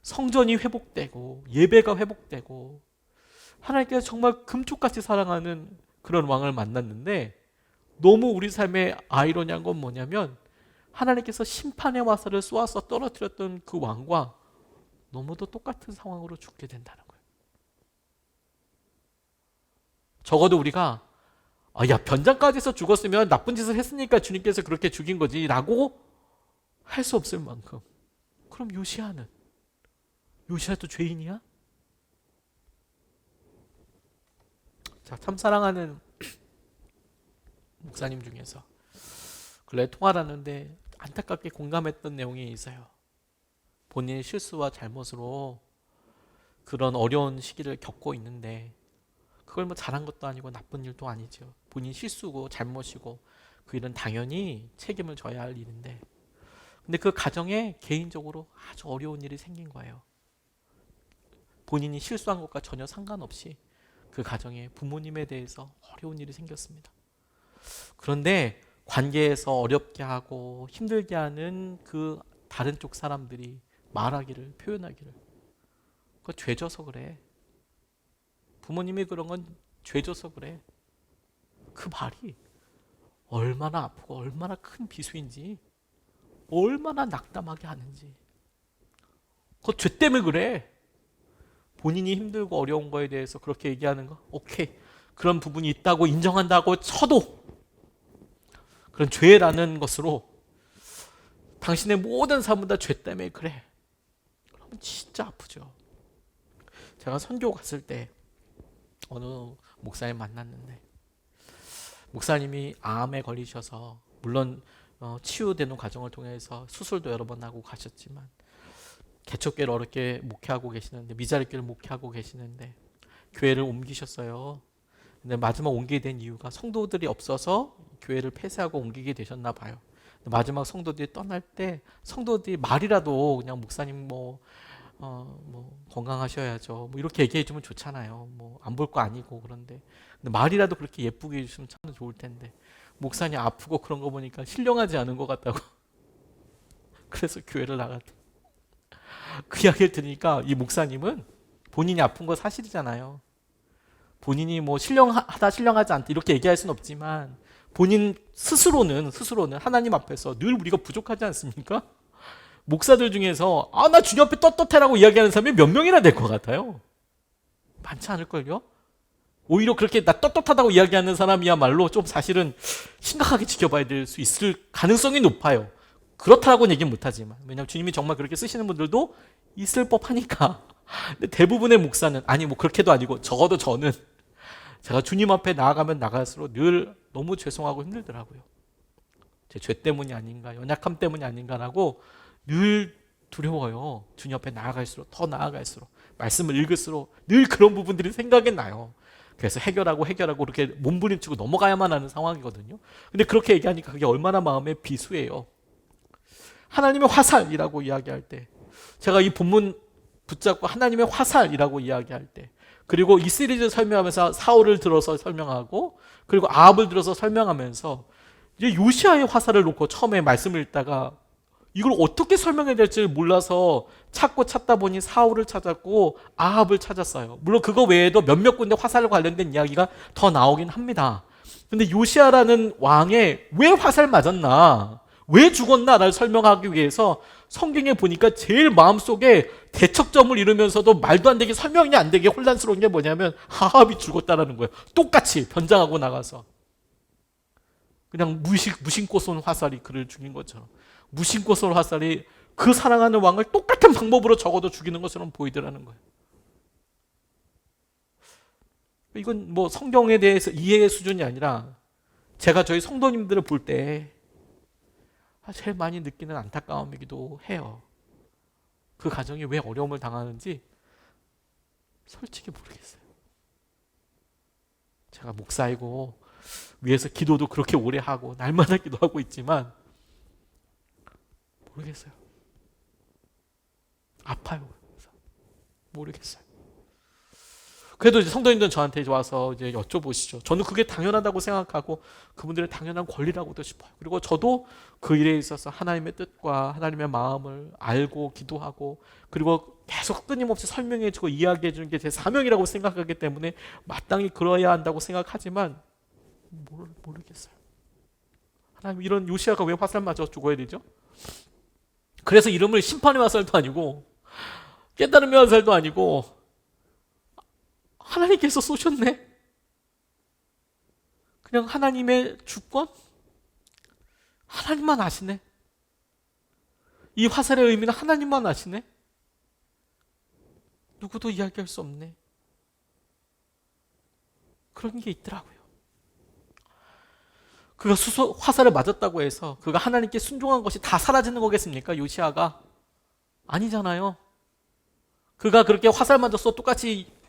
성전이 회복되고 예배가 회복되고 하나님께서 정말 금쪽같이 사랑하는 그런 왕을 만났는데, 너무 우리 삶의 아이러니한 건 뭐냐면 하나님께서 심판의 화살을 쏘아서 떨어뜨렸던 그 왕과 너무도 똑같은 상황으로 죽게 된다는 거예요. 적어도 우리가 야, 변장까지 해서 죽었으면 나쁜 짓을 했으니까 주님께서 그렇게 죽인 거지 라고 할 수 없을 만큼. 그럼 요시야도 죄인이야? 자, 참 사랑하는 목사님 중에서 근래 통화를 하는데 안타깝게 공감했던 내용이 있어요. 본인의 실수와 잘못으로 그런 어려운 시기를 겪고 있는데 그걸 뭐 잘한 것도 아니고 나쁜 일도 아니죠. 본인 실수고 잘못이고 그 일은 당연히 책임을 져야 할 일인데, 근데 그 가정에 개인적으로 아주 어려운 일이 생긴 거예요. 본인이 실수한 것과 전혀 상관없이 그 가정에 부모님에 대해서 어려운 일이 생겼습니다. 그런데 관계에서 어렵게 하고 힘들게 하는 그 다른 쪽 사람들이 말하기를, 표현하기를 그거 죄져서 그래. 부모님이 그런 건 죄져서 그래. 그 말이 얼마나 아프고 얼마나 큰 비수인지, 얼마나 낙담하게 하는지. 그거 죄 때문에 그래. 본인이 힘들고 어려운 거에 대해서 그렇게 얘기하는 거, 오케이. 그런 부분이 있다고 인정한다고 쳐도 그런 죄라는 것으로 당신의 모든 삶은 다 죄 때문에 그래. 그러면 진짜 아프죠. 제가 선교 갔을 때 어느 목사님 만났는데, 목사님이 암에 걸리셔서 물론 치유되는 과정을 통해서 수술도 여러 번 하고 가셨지만 개척교회를 어렵게 목회하고 계시는데, 미자립교회를 목회하고 계시는데 교회를 옮기셨어요. 근데 마지막 옮기게 된 이유가 성도들이 없어서 교회를 폐쇄하고 옮기게 되셨나 봐요. 마지막 성도들이 떠날 때 성도들이 말이라도 그냥 목사님 건강하셔야죠. 뭐 이렇게 얘기해 주면 좋잖아요. 뭐 안 볼 거 아니고. 그런데 근데 말이라도 그렇게 예쁘게 해주시면 참 좋을 텐데 목사님 아프고 그런 거 보니까 신령하지 않은 것 같다고. 그래서 교회를 나갔다. 그 이야기를 들으니까 이 목사님은 본인이 아픈 거 사실이잖아요. 본인이 뭐 신령하다 신령하지 않다 이렇게 얘기할 수는 없지만 본인 스스로는 하나님 앞에서 늘 우리가 부족하지 않습니까? 목사들 중에서 나 주님 앞에 떳떳해라고 이야기하는 사람이 몇 명이나 될 것 같아요? 많지 않을걸요? 오히려 그렇게 나 떳떳하다고 이야기하는 사람이야말로 좀 사실은 심각하게 지켜봐야 될 수 있을 가능성이 높아요. 그렇다고는 얘기는 못하지만 왜냐하면 주님이 정말 그렇게 쓰시는 분들도 있을 법하니까. 근데 대부분의 목사는 아니 뭐 그렇게도 아니고 적어도 저는 제가 주님 앞에 나아가면 나갈수록 늘 너무 죄송하고 힘들더라고요. 제 죄 때문이 아닌가 연약함 때문이 아닌가라고 늘 두려워요. 주님 앞에 나아갈수록 더 나아갈수록 말씀을 읽을수록 늘 그런 부분들이 생각이 나요. 그래서 해결하고 그렇게 몸부림치고 넘어가야만 하는 상황이거든요. 근데 그렇게 얘기하니까 그게 얼마나 마음에 비수해요. 하나님의 화살이라고 이야기할 때 제가 이 본문 붙잡고 하나님의 화살이라고 이야기할 때 그리고 이 시리즈 설명하면서 사울을 들어서 설명하고 그리고 아합을 들어서 설명하면서 이제 요시아의 화살을 놓고 처음에 말씀을 읽다가 이걸 어떻게 설명해야 될지 몰라서 찾다 보니 사울을 찾았고 아합을 찾았어요. 물론 그거 외에도 몇몇 군데 화살 관련된 이야기가 더 나오긴 합니다. 근데 요시아라는 왕의 왜 화살 맞았나 왜 죽었나를 설명하기 위해서 성경에 보니까 제일 마음속에 대척점을 이루면서도 말도 안 되게 설명이 안 되게 혼란스러운 게 뭐냐면 아합이 죽었다라는 거예요. 똑같이 변장하고 나가서 그냥 무심코 쏜 화살이 그를 죽인 것처럼 무심코 쏜 화살이 그 사랑하는 왕을 똑같은 방법으로 적어도 죽이는 것처럼 보이더라는 거예요. 이건 뭐 성경에 대해서 이해의 수준이 아니라 제가 저희 성도님들을 볼 때 제일 많이 느끼는 안타까움이기도 해요. 그 가정이 왜 어려움을 당하는지 솔직히 모르겠어요. 제가 목사이고 위에서 기도도 그렇게 오래 하고 날마다 기도하고 있지만 모르겠어요. 아파요. 모르겠어요. 그래도 이제 성도님들은 저한테 와서 이제 여쭤보시죠. 저는 그게 당연하다고 생각하고 그분들의 당연한 권리라고도 싶어요. 그리고 저도 그 일에 있어서 하나님의 뜻과 하나님의 마음을 알고 기도하고 그리고 계속 끊임없이 설명해주고 이야기해주는 게 제 사명이라고 생각하기 때문에 마땅히 그러야 한다고 생각하지만 모르겠어요. 하나님 이런 요시아가 왜 화살 맞아 죽어야 되죠? 그래서 이름을 심판의 화살도 아니고 깨달음의 화살도 아니고 하나님께서 쏘셨네. 그냥 하나님의 주권? 하나님만 아시네. 이 화살의 의미는 하나님만 아시네. 누구도 이야기할 수 없네. 그런 게 있더라고요. 그가 화살을 맞았다고 해서 그가 하나님께 순종한 것이 다 사라지는 거겠습니까? 요시아가? 아니잖아요. 그가 그렇게 화살 맞았어 똑같이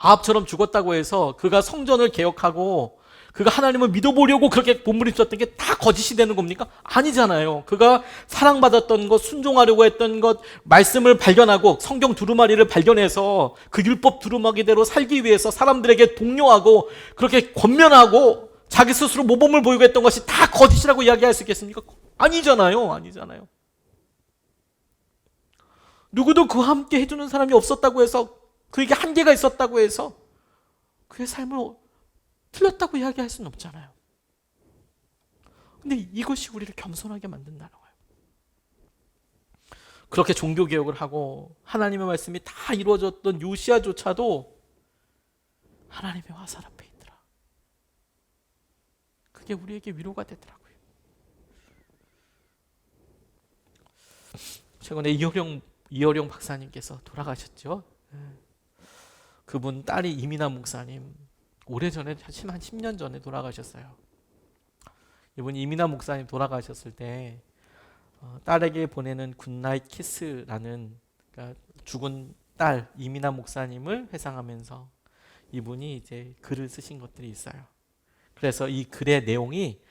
아합처럼 죽었다고 해서 그가 성전을 개혁하고 그가 하나님을 믿어보려고 그렇게 몸부림쳤던 게 다 거짓이 되는 겁니까? 아니잖아요. 그가 사랑받았던 것, 순종하려고 했던 것, 말씀을 발견하고 성경 두루마리를 발견해서 그 율법 두루마기대로 살기 위해서 사람들에게 독려하고 그렇게 권면하고 자기 스스로 모범을 보이고 했던 것이 다 거짓이라고 이야기할 수 있겠습니까? 아니잖아요. 누구도 그와 함께 해주는 사람이 없었다고 해서 그에게 한계가 있었다고 해서 그의 삶을 틀렸다고 이야기할 수는 없잖아요. 근데 이것이 우리를 겸손하게 만든다는 거예요. 그렇게 종교개혁을 하고 하나님의 말씀이 다 이루어졌던 요시아조차도 하나님의 화살 앞에 있더라. 그게 우리에게 위로가 되더라고요. 최근에 이어령 박사님께서 돌아가셨죠. 그분 딸이 이민아 목사님 오래전에 한 10년 전에 돌아가셨어요. 이분 이민아 목사님 돌아가셨을 때 딸에게 보내는 굿나잇 키스라는 그러니까 죽은 딸 이민아 목사님을 회상하면서 이분이 이제 글을 쓰신 것들이 있어요. 그래서 이 글의 내용이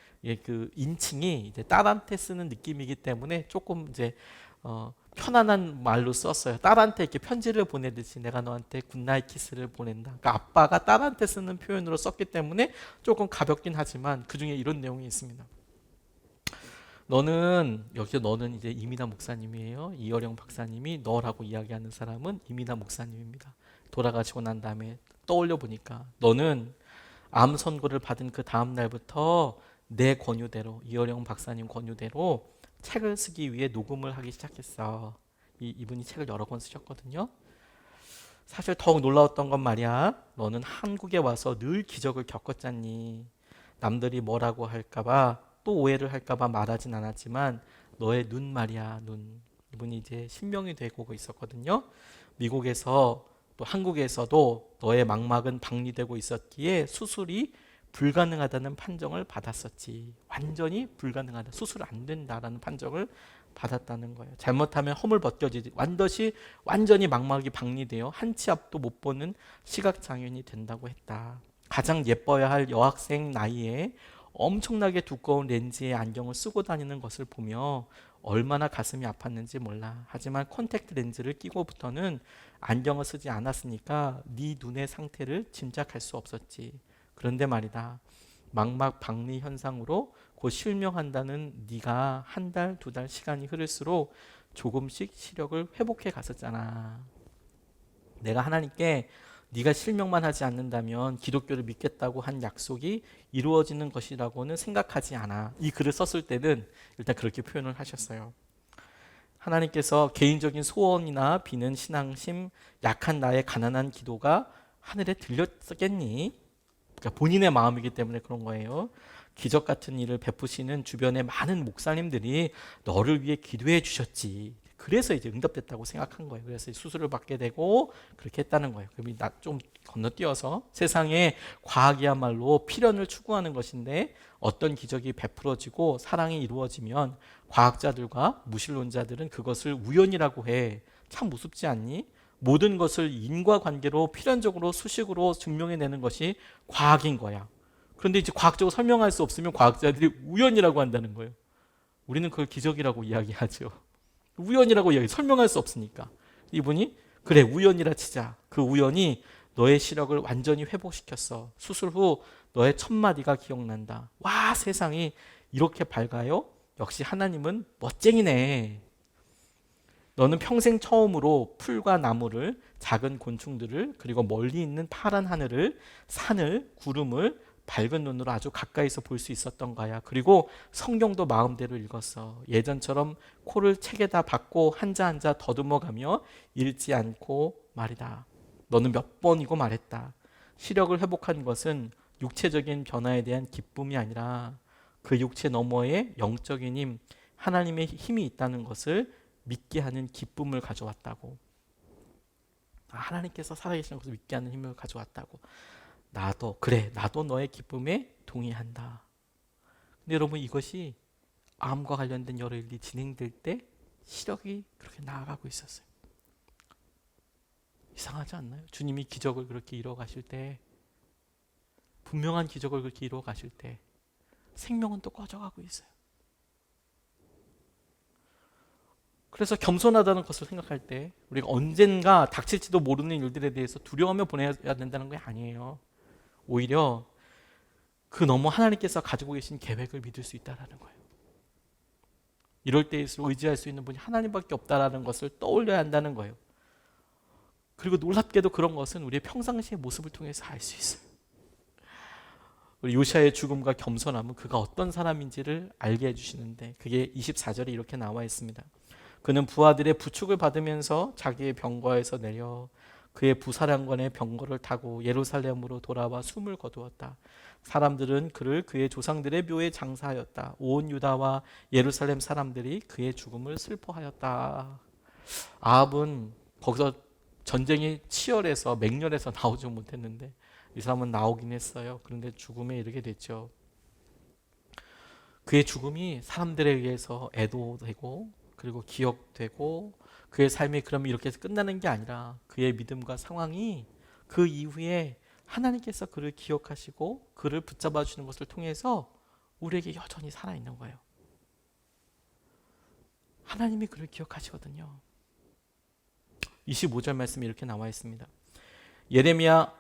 그 인칭이 이제 딸한테 쓰는 느낌이기 때문에 조금 이제 편안한 말로 썼어요. 딸한테 이렇게 편지를 보내듯이 내가 너한테 굿나잇 키스를 보낸다. 그러니까 아빠가 딸한테 쓰는 표현으로 썼기 때문에 조금 가볍긴 하지만 그 중에 이런 내용이 있습니다. 너는 이제 이민아 목사님이에요. 이어령 박사님이 너라고 이야기하는 사람은 이민아 목사님입니다. 돌아가시고 난 다음에 떠올려 보니까 너는 암 선고를 받은 그 다음 날부터 내 권유대로, 이어령 박사님 권유대로 책을 쓰기 위해 녹음을 하기 시작했어. 이분이 책을 여러 권 쓰셨거든요. 사실 더욱 놀라웠던 건 말이야. 너는 한국에 와서 늘 기적을 겪었잖니. 남들이 뭐라고 할까봐, 또 오해를 할까봐 말하진 않았지만 너의 눈 말이야, 눈. 이분이 이제 신명이 되고 있었거든요. 미국에서 또 한국에서도 너의 망막은 박리되고 있었기에 수술이 불가능하다는 판정을 받았었지. 완전히 불가능하다. 수술 안 된다라는 판정을 받았다는 거예요. 잘못하면 허물 벗겨지지. 완전히 망막이 박리되어 한 치 앞도 못 보는 시각장애인이 된다고 했다. 가장 예뻐야 할 여학생 나이에 엄청나게 두꺼운 렌즈의 안경을 쓰고 다니는 것을 보며 얼마나 가슴이 아팠는지 몰라. 하지만 콘택트 렌즈를 끼고부터는 안경을 쓰지 않았으니까 네 눈의 상태를 짐작할 수 없었지. 그런데 말이다. 망막 박리 현상으로 곧 실명한다는 네가 한 달, 두 달 시간이 흐를수록 조금씩 시력을 회복해 갔었잖아. 내가 하나님께 네가 실명만 하지 않는다면 기독교를 믿겠다고 한 약속이 이루어지는 것이라고는 생각하지 않아. 이 글을 썼을 때는 일단 그렇게 표현을 하셨어요. 하나님께서 개인적인 소원이나 비는 신앙심, 약한 나의 가난한 기도가 하늘에 들렸겠니? 그러니까 본인의 마음이기 때문에 그런 거예요. 기적 같은 일을 베푸시는 주변의 많은 목사님들이 너를 위해 기도해 주셨지. 그래서 이제 응답됐다고 생각한 거예요. 그래서 수술을 받게 되고 그렇게 했다는 거예요. 그럼 나 좀 건너뛰어서 세상에 과학이야말로 필연을 추구하는 것인데 어떤 기적이 베풀어지고 사랑이 이루어지면 과학자들과 무신론자들은 그것을 우연이라고 해. 참 무섭지 않니? 모든 것을 인과관계로 필연적으로 수식으로 증명해내는 것이 과학인 거야. 그런데 이제 과학적으로 설명할 수 없으면 과학자들이 우연이라고 한다는 거예요. 우리는 그걸 기적이라고 이야기하죠. 우연이라고 이야기, 설명할 수 없으니까. 이분이 그래 우연이라 치자. 그 우연이 너의 시력을 완전히 회복시켰어. 수술 후 너의 첫 마디가 기억난다. 와, 세상이 이렇게 밝아요? 역시 하나님은 멋쟁이네. 너는 평생 처음으로 풀과 나무를, 작은 곤충들을, 그리고 멀리 있는 파란 하늘을, 산을, 구름을 밝은 눈으로 아주 가까이서 볼 수 있었던 거야. 그리고 성경도 마음대로 읽었어. 예전처럼 코를 책에다 박고 한자 한자 더듬어가며 읽지 않고 말이다. 너는 몇 번이고 말했다. 시력을 회복한 것은 육체적인 변화에 대한 기쁨이 아니라 그 육체 너머에 영적인 힘, 하나님의 힘이 있다는 것을 믿게 하는 기쁨을 가져왔다고. 하나님께서 살아계시는 것을 믿게 하는 힘을 가져왔다고. 나도 너의 기쁨에 동의한다. 근데 여러분, 이것이 암과 관련된 여러 일이 진행될 때 시력이 그렇게 나아가고 있었어요. 이상하지 않나요? 주님이 기적을 그렇게 이루어 가실 때, 분명한 기적을 그렇게 이루어 가실 때 생명은 또 꺼져가고 있어요. 그래서 겸손하다는 것을 생각할 때 우리가 언젠가 닥칠지도 모르는 일들에 대해서 두려워하며 보내야 된다는 게 아니에요. 오히려 그 너머 하나님께서 가지고 계신 계획을 믿을 수 있다는 거예요. 이럴 때일수록 의지할 수 있는 분이 하나님밖에 없다는 것을 떠올려야 한다는 거예요. 그리고 놀랍게도 그런 것은 우리의 평상시의 모습을 통해서 알 수 있어요. 우리 요시아의 죽음과 겸손함은 그가 어떤 사람인지를 알게 해주시는데 그게 24절에 이렇게 나와 있습니다. 그는 부하들의 부축을 받으면서 자기의 병거에서 내려 그의 부사령관의 병거를 타고 예루살렘으로 돌아와 숨을 거두었다. 사람들은 그를 그의 조상들의 묘에 장사하였다. 온 유다와 예루살렘 사람들이 그의 죽음을 슬퍼하였다. 아합은 거기서 전쟁이 치열해서 맹렬해서 나오지 못했는데 이 사람은 나오긴 했어요. 그런데 죽음에 이르게 됐죠. 그의 죽음이 사람들에 의해서 애도되고 그리고 기억되고 그의 삶이 그러면 이렇게 해서 끝나는 게 아니라 그의 믿음과 상황이 그 이후에 하나님께서 그를 기억하시고 그를 붙잡아 주는 것을 통해서 우리에게 여전히 살아있는 거예요. 하나님이 그를 기억하시거든요. 25절 말씀이 이렇게 나와 있습니다. 예레미야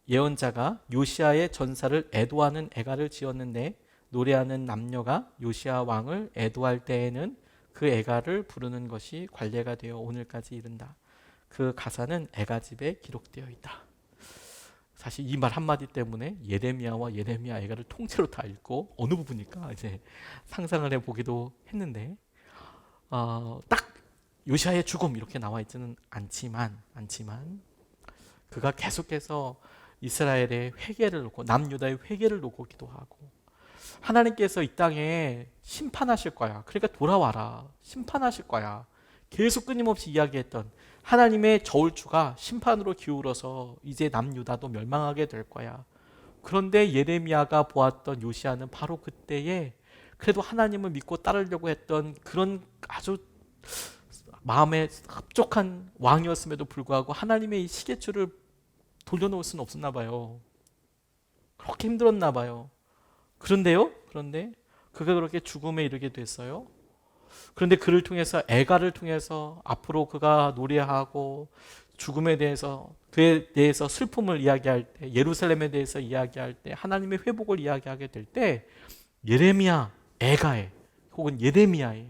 예언자가 요시아의 전사를 애도하는 애가를 지었는데 노래하는 남녀가 요시아 왕을 애도할 때에는 그 애가를 부르는 것이 관례가 되어 오늘까지 이른다. 그 가사는 애가집에 기록되어 있다. 사실 이 말 한마디 때문에 예레미야와 예레미야 애가를 통째로 다 읽고 어느 부분일까 이제 상상을 해보기도 했는데 딱 요시아의 죽음 이렇게 나와 있지는 않지만 그가 계속해서 이스라엘의 회개를 놓고 남유다의 회개를 놓고 기도하고 하나님께서 이 땅에 심판하실 거야. 그러니까 돌아와라. 심판하실 거야. 계속 끊임없이 이야기했던 하나님의 저울추가 심판으로 기울어서 이제 남유다도 멸망하게 될 거야. 그런데 예레미야가 보았던 요시아는 바로 그때에 그래도 하나님을 믿고 따르려고 했던 그런 아주 마음에 흡족한 왕이었음에도 불구하고 하나님의 이 시계추를 돌려놓을 수는 없었나 봐요. 그렇게 힘들었나 봐요. 그런데 그가 그렇게 죽음에 이르게 됐어요. 그런데 그를 통해서 애가를 통해서 앞으로 그가 노래하고 죽음에 대해서 그에 대해서 슬픔을 이야기할 때 예루살렘에 대해서 이야기할 때 하나님의 회복을 이야기하게 될 때 예레미야 애가에 혹은 예레미야에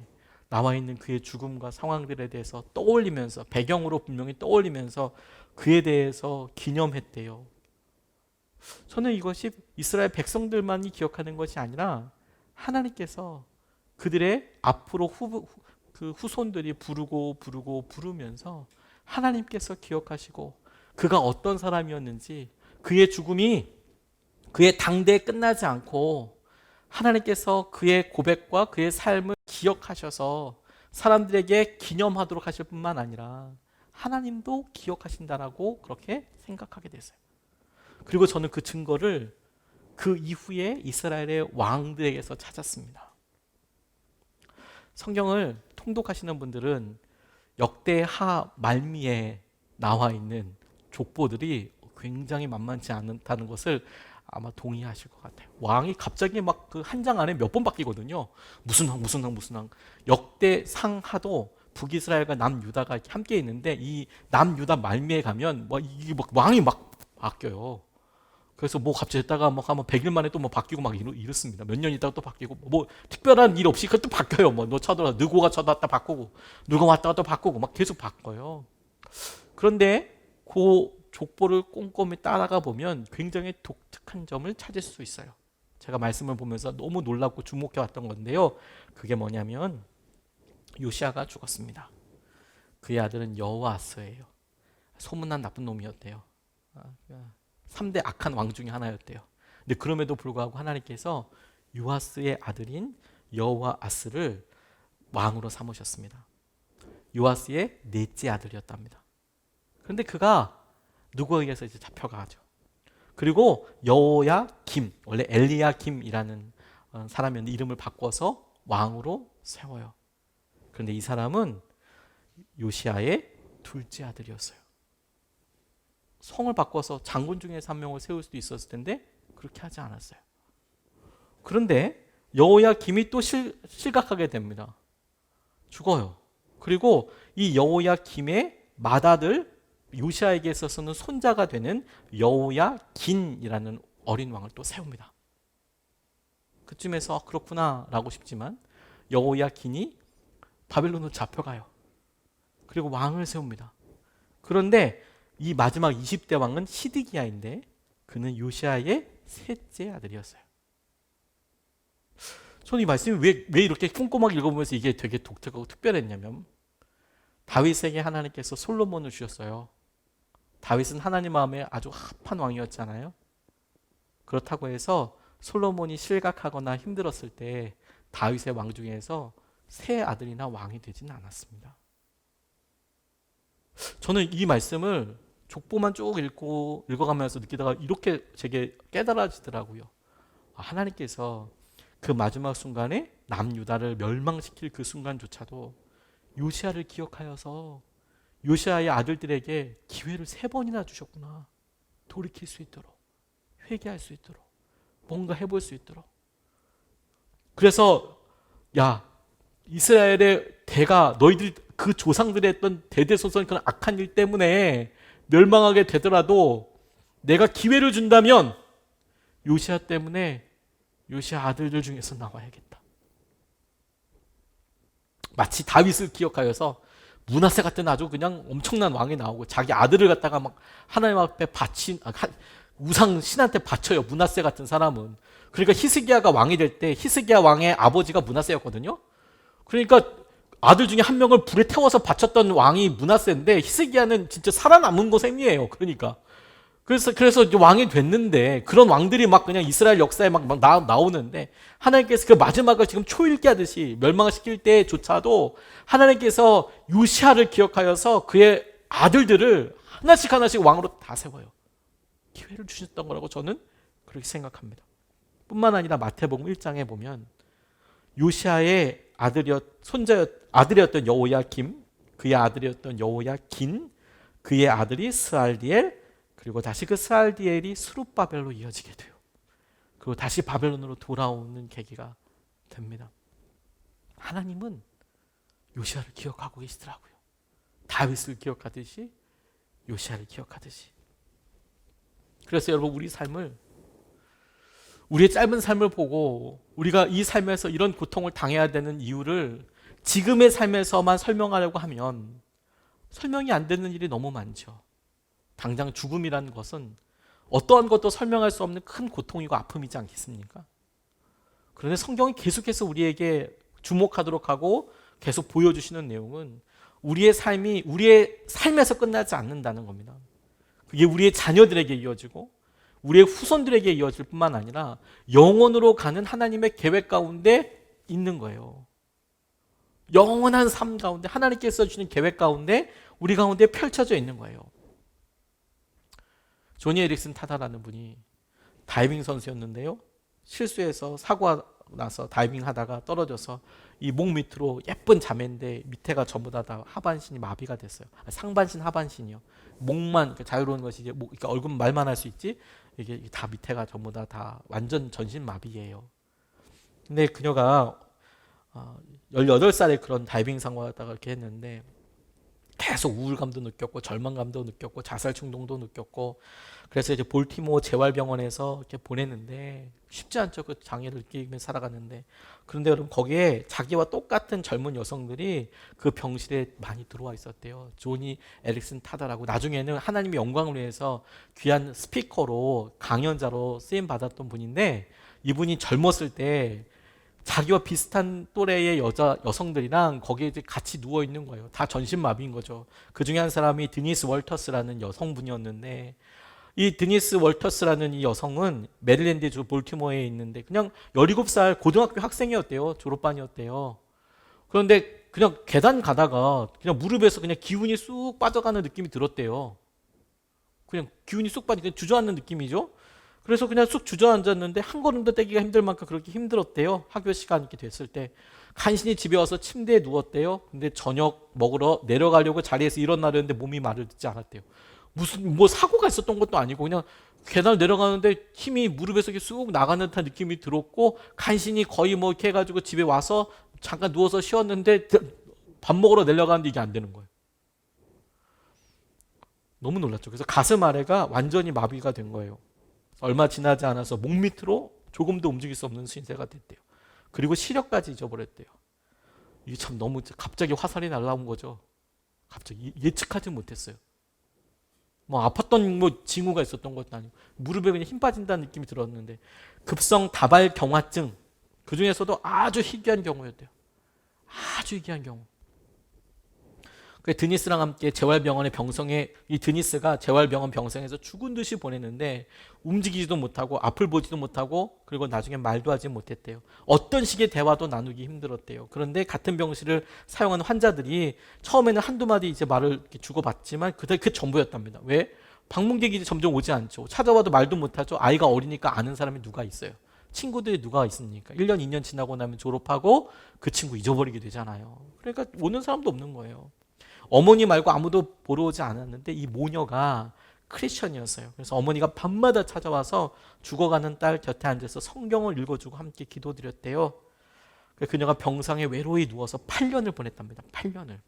나와 있는 그의 죽음과 상황들에 대해서 떠올리면서 배경으로 분명히 떠올리면서 그에 대해서 기념했대요. 저는 이것이 이스라엘 백성들만이 기억하는 것이 아니라 하나님께서 그들의 앞으로 그 후손들이 부르면서 하나님께서 기억하시고 그가 어떤 사람이었는지 그의 죽음이 그의 당대에 끝나지 않고 하나님께서 그의 고백과 그의 삶을 기억하셔서 사람들에게 기념하도록 하실 뿐만 아니라 하나님도 기억하신다라고 그렇게 생각하게 됐어요. 그리고 저는 그 증거를 그 이후에 이스라엘의 왕들에게서 찾았습니다. 성경을 통독하시는 분들은 역대하 말미에 나와 있는 족보들이 굉장히 만만치 않다는 것을 아마 동의하실 것 같아요. 왕이 갑자기 막 그 한 장 안에 몇 번 바뀌거든요. 무슨 왕. 역대상하도 북이스라엘과 남유다가 함께 있는데 이 남유다 말미에 가면 뭐 이게 막 왕이 막 바뀌어요. 그래서 뭐 갑자기 했다가 뭐 한번 100일 만에 또 뭐 바뀌고 막 이렇습니다. 몇 년 있다가 또 바뀌고 뭐 특별한 일 없이 그것도 바뀌어요. 뭐 너 쳐들어 느고가 쳐들었다 바꾸고 누가 왔다가 또 바꾸고 막 계속 바꿔요. 그런데 그 족보를 꼼꼼히 따라가 보면 굉장히 독특한 점을 찾을 수 있어요. 제가 말씀을 보면서 너무 놀랍고 주목해 왔던 건데요. 그게 뭐냐면 요시아가 죽었습니다. 그의 아들은 여호아스예요. 소문난 나쁜 놈이었대요. 3대 악한 왕 중에 하나였대요. 근데 그럼에도 불구하고 하나님께서 요아스의 아들인 여호아스를 왕으로 삼으셨습니다. 요아스의 넷째 아들이었답니다. 그런데 그가 누구에게서 이제 잡혀가죠. 그리고 여호야김, 원래 엘리야김이라는 사람이었는데 이름을 바꿔서 왕으로 세워요. 그런데 이 사람은 요시아의 둘째 아들이었어요. 성을 바꿔서 장군 중에서 한 명을 세울 수도 있었을 텐데 그렇게 하지 않았어요. 그런데 여호야김이 또 실각하게 됩니다. 죽어요. 그리고 이 여호야김의 맏아들 요시아에게 있어서는 손자가 되는 여호야긴이라는 어린 왕을 또 세웁니다. 그쯤에서 그렇구나 라고 싶지만 여호야긴이 바벨론으로 잡혀가요. 그리고 왕을 세웁니다. 그런데 이 마지막 20대 왕은 시드기야인데 그는 요시아의 셋째 아들이었어요. 저는 이 말씀이 왜 이렇게 꼼꼼하게 읽어보면서 이게 되게 독특하고 특별했냐면 다윗에게 하나님께서 솔로몬을 주셨어요. 다윗은 하나님 마음에 아주 합한 왕이었잖아요. 그렇다고 해서 솔로몬이 실각하거나 힘들었을 때 다윗의 왕 중에서 세 아들이나 왕이 되지는 않았습니다. 저는 이 말씀을 족보만 쭉 읽어가면서 느끼다가 이렇게 제게 깨달아지더라고요. 하나님께서 그 마지막 순간에 남유다를 멸망시킬 그 순간조차도 요시아를 기억하여서 요시아의 아들들에게 기회를 3번이나 주셨구나. 돌이킬 수 있도록, 회개할 수 있도록, 뭔가 해볼 수 있도록. 그래서 야, 이스라엘의 대가 너희들 그 조상들이 했던 대대손손 그런 악한 일 때문에 멸망하게 되더라도 내가 기회를 준다면 요시아 때문에 요시아 아들들 중에서 나와야겠다. 마치 다윗을 기억하여서 므낫세 같은 아주 그냥 엄청난 왕이 나오고 자기 아들을 갖다가 막 하나님 앞에 바친 우상 신한테 바쳐요. 므낫세 같은 사람은. 그러니까 히스기야가 왕이 될 때 히스기야 왕의 아버지가 므낫세였거든요. 그러니까 아들 중에 한 명을 불에 태워서 바쳤던 왕이 므낫세인데 히스기야는 진짜 살아남은 거 셈이에요. 그러니까 그래서 이제 왕이 됐는데 그런 왕들이 막 그냥 이스라엘 역사에 막 나오는데 하나님께서 그 마지막을 지금 초읽기 하듯이 멸망을 시킬 때조차도 하나님께서 요시아를 기억하여서 그의 아들들을 하나씩 하나씩 왕으로 다 세워요. 기회를 주셨던 거라고 저는 그렇게 생각합니다. 뿐만 아니라 마태복음 1장에 보면 요시아의 아들이었던 여호야김, 그의 아들이었던 여호야긴, 그의 아들이 스알디엘, 그리고 다시 그 스알디엘이 스룹바벨로 이어지게 돼요. 그리고 다시 바벨론으로 돌아오는 계기가 됩니다. 하나님은 요시아를 기억하고 계시더라고요. 다윗을 기억하듯이 요시아를 기억하듯이. 그래서 여러분 우리의 짧은 삶을 보고 우리가 이 삶에서 이런 고통을 당해야 되는 이유를 지금의 삶에서만 설명하려고 하면 설명이 안 되는 일이 너무 많죠. 당장 죽음이라는 것은 어떠한 것도 설명할 수 없는 큰 고통이고 아픔이지 않겠습니까? 그런데 성경이 계속해서 우리에게 주목하도록 하고 계속 보여주시는 내용은 우리의 삶이 우리의 삶에서 끝나지 않는다는 겁니다. 그게 우리의 자녀들에게 이어지고 우리의 후손들에게 이어질 뿐만 아니라 영원으로 가는 하나님의 계획 가운데 있는 거예요. 영원한 삶 가운데 하나님께서 주신 계획 가운데 우리 가운데 펼쳐져 있는 거예요. 조니 에릭슨 타다라는 분이 다이빙 선수였는데요. 실수해서 사고가 나서 다이빙 하다가 떨어져서 이 목 밑으로 예쁜 자매인데 밑에가 전부 다 하반신이 마비가 됐어요. 상반신 하반신이요. 목만 자유로운 것이 이제 그러니까 얼굴 말만 할 수 있지 이게 다 밑에가 전부 다 완전 전신 마비예요. 근데 그녀가 18살에 그런 다이빙 사고가 다가 이렇게 했는데 계속 우울감도 느꼈고 절망감도 느꼈고 자살 충동도 느꼈고 그래서 이제 볼티모어 재활병원에서 이렇게 보냈는데 쉽지 않죠. 그 장애를 느끼면서 살아갔는데 그런데 여러분 거기에 자기와 똑같은 젊은 여성들이 그 병실에 많이 들어와 있었대요. 조니 에릭슨 타다라고 나중에는 하나님의 영광을 위해서 귀한 스피커로 강연자로 쓰임 받았던 분인데 이분이 젊었을 때 자기와 비슷한 또래의 여성들이랑 거기에 이제 같이 누워 있는 거예요. 다 전신마비인 거죠. 그 중에 한 사람이 드니스 월터스라는 여성분이었는데 이 드니스 월터스라는 이 여성은 메릴랜드 주 볼티모어에 있는데 그냥 17살 고등학교 학생이었대요. 졸업반이었대요. 그런데 그냥 계단 가다가 그냥 무릎에서 그냥 기운이 쑥 빠져가는 느낌이 들었대요. 그냥 기운이 쑥 빠지니까 주저앉는 느낌이죠. 그래서 그냥 쑥 주저앉았는데 한 걸음도 떼기가 힘들 만큼 그렇게 힘들었대요. 학교 시간 이렇게 됐을 때 간신히 집에 와서 침대에 누웠대요. 근데 저녁 먹으러 내려가려고 자리에서 일어나려는데 몸이 말을 듣지 않았대요. 무슨 사고가 있었던 것도 아니고 그냥 계단을 내려가는데 힘이 무릎에서 쑥 나가는 듯한 느낌이 들었고 간신히 거의 이렇게 해가지고 집에 와서 잠깐 누워서 쉬었는데 밥 먹으러 내려가는데 이게 안 되는 거예요. 너무 놀랐죠. 그래서 가슴 아래가 완전히 마비가 된 거예요. 얼마 지나지 않아서 목 밑으로 조금도 움직일 수 없는 신세가 됐대요. 그리고 시력까지 잊어버렸대요. 이게 참 너무 갑자기 화살이 날라온 거죠. 갑자기 예측하지 못했어요. 아팠던 징후가 있었던 것도 아니고 무릎에 그냥 힘 빠진다는 느낌이 들었는데 급성 다발 경화증 그 중에서도 아주 희귀한 경우였대요. 아주 희귀한 경우. 드니스랑 함께 재활병원의 병성에 이 드니스가 재활병원 병성에서 죽은 듯이 보냈는데 움직이지도 못하고 앞을 보지도 못하고 그리고 나중에 말도 하지 못했대요. 어떤 식의 대화도 나누기 힘들었대요. 그런데 같은 병실을 사용하는 환자들이 처음에는 한두 마디 이제 말을 주고받지만 그 전부였답니다. 왜? 방문객이 점점 오지 않죠. 찾아와도 말도 못하죠. 아이가 어리니까 아는 사람이 누가 있어요. 친구들이 누가 있습니까? 1년, 2년 지나고 나면 졸업하고 그 친구 잊어버리게 되잖아요. 그러니까 오는 사람도 없는 거예요. 어머니 말고 아무도 보러 오지 않았는데 이 모녀가 크리스천이었어요. 그래서 어머니가 밤마다 찾아와서 죽어가는 딸 곁에 앉아서 성경을 읽어주고 함께 기도드렸대요. 그녀가 병상에 외로이 누워서 8년을 보냈답니다. 8년을.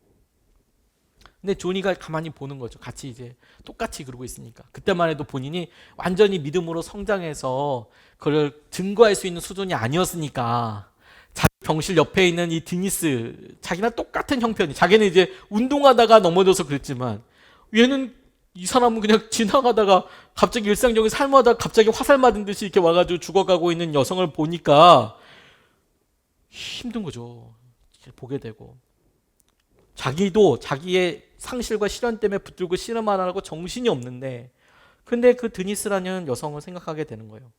근데 조니가 가만히 보는 거죠. 같이 이제 똑같이 그러고 있으니까. 그때만 해도 본인이 완전히 믿음으로 성장해서 그걸 증거할 수 있는 수준이 아니었으니까 자기 병실 옆에 있는 이 드니스 자기랑 똑같은 형편이 자기는 이제 운동하다가 넘어져서 그랬지만 얘는 이 사람은 그냥 지나가다가 갑자기 일상적인 삶하다 갑자기 화살 맞은 듯이 이렇게 와가지고 죽어가고 있는 여성을 보니까 힘든 거죠. 보게 되고. 자기도 자기의 상실과 시련 때문에 붙들고 씨름 안 하고 정신이 없는데, 근데 그 드니스라는 여성을 생각하게 되는 거예요.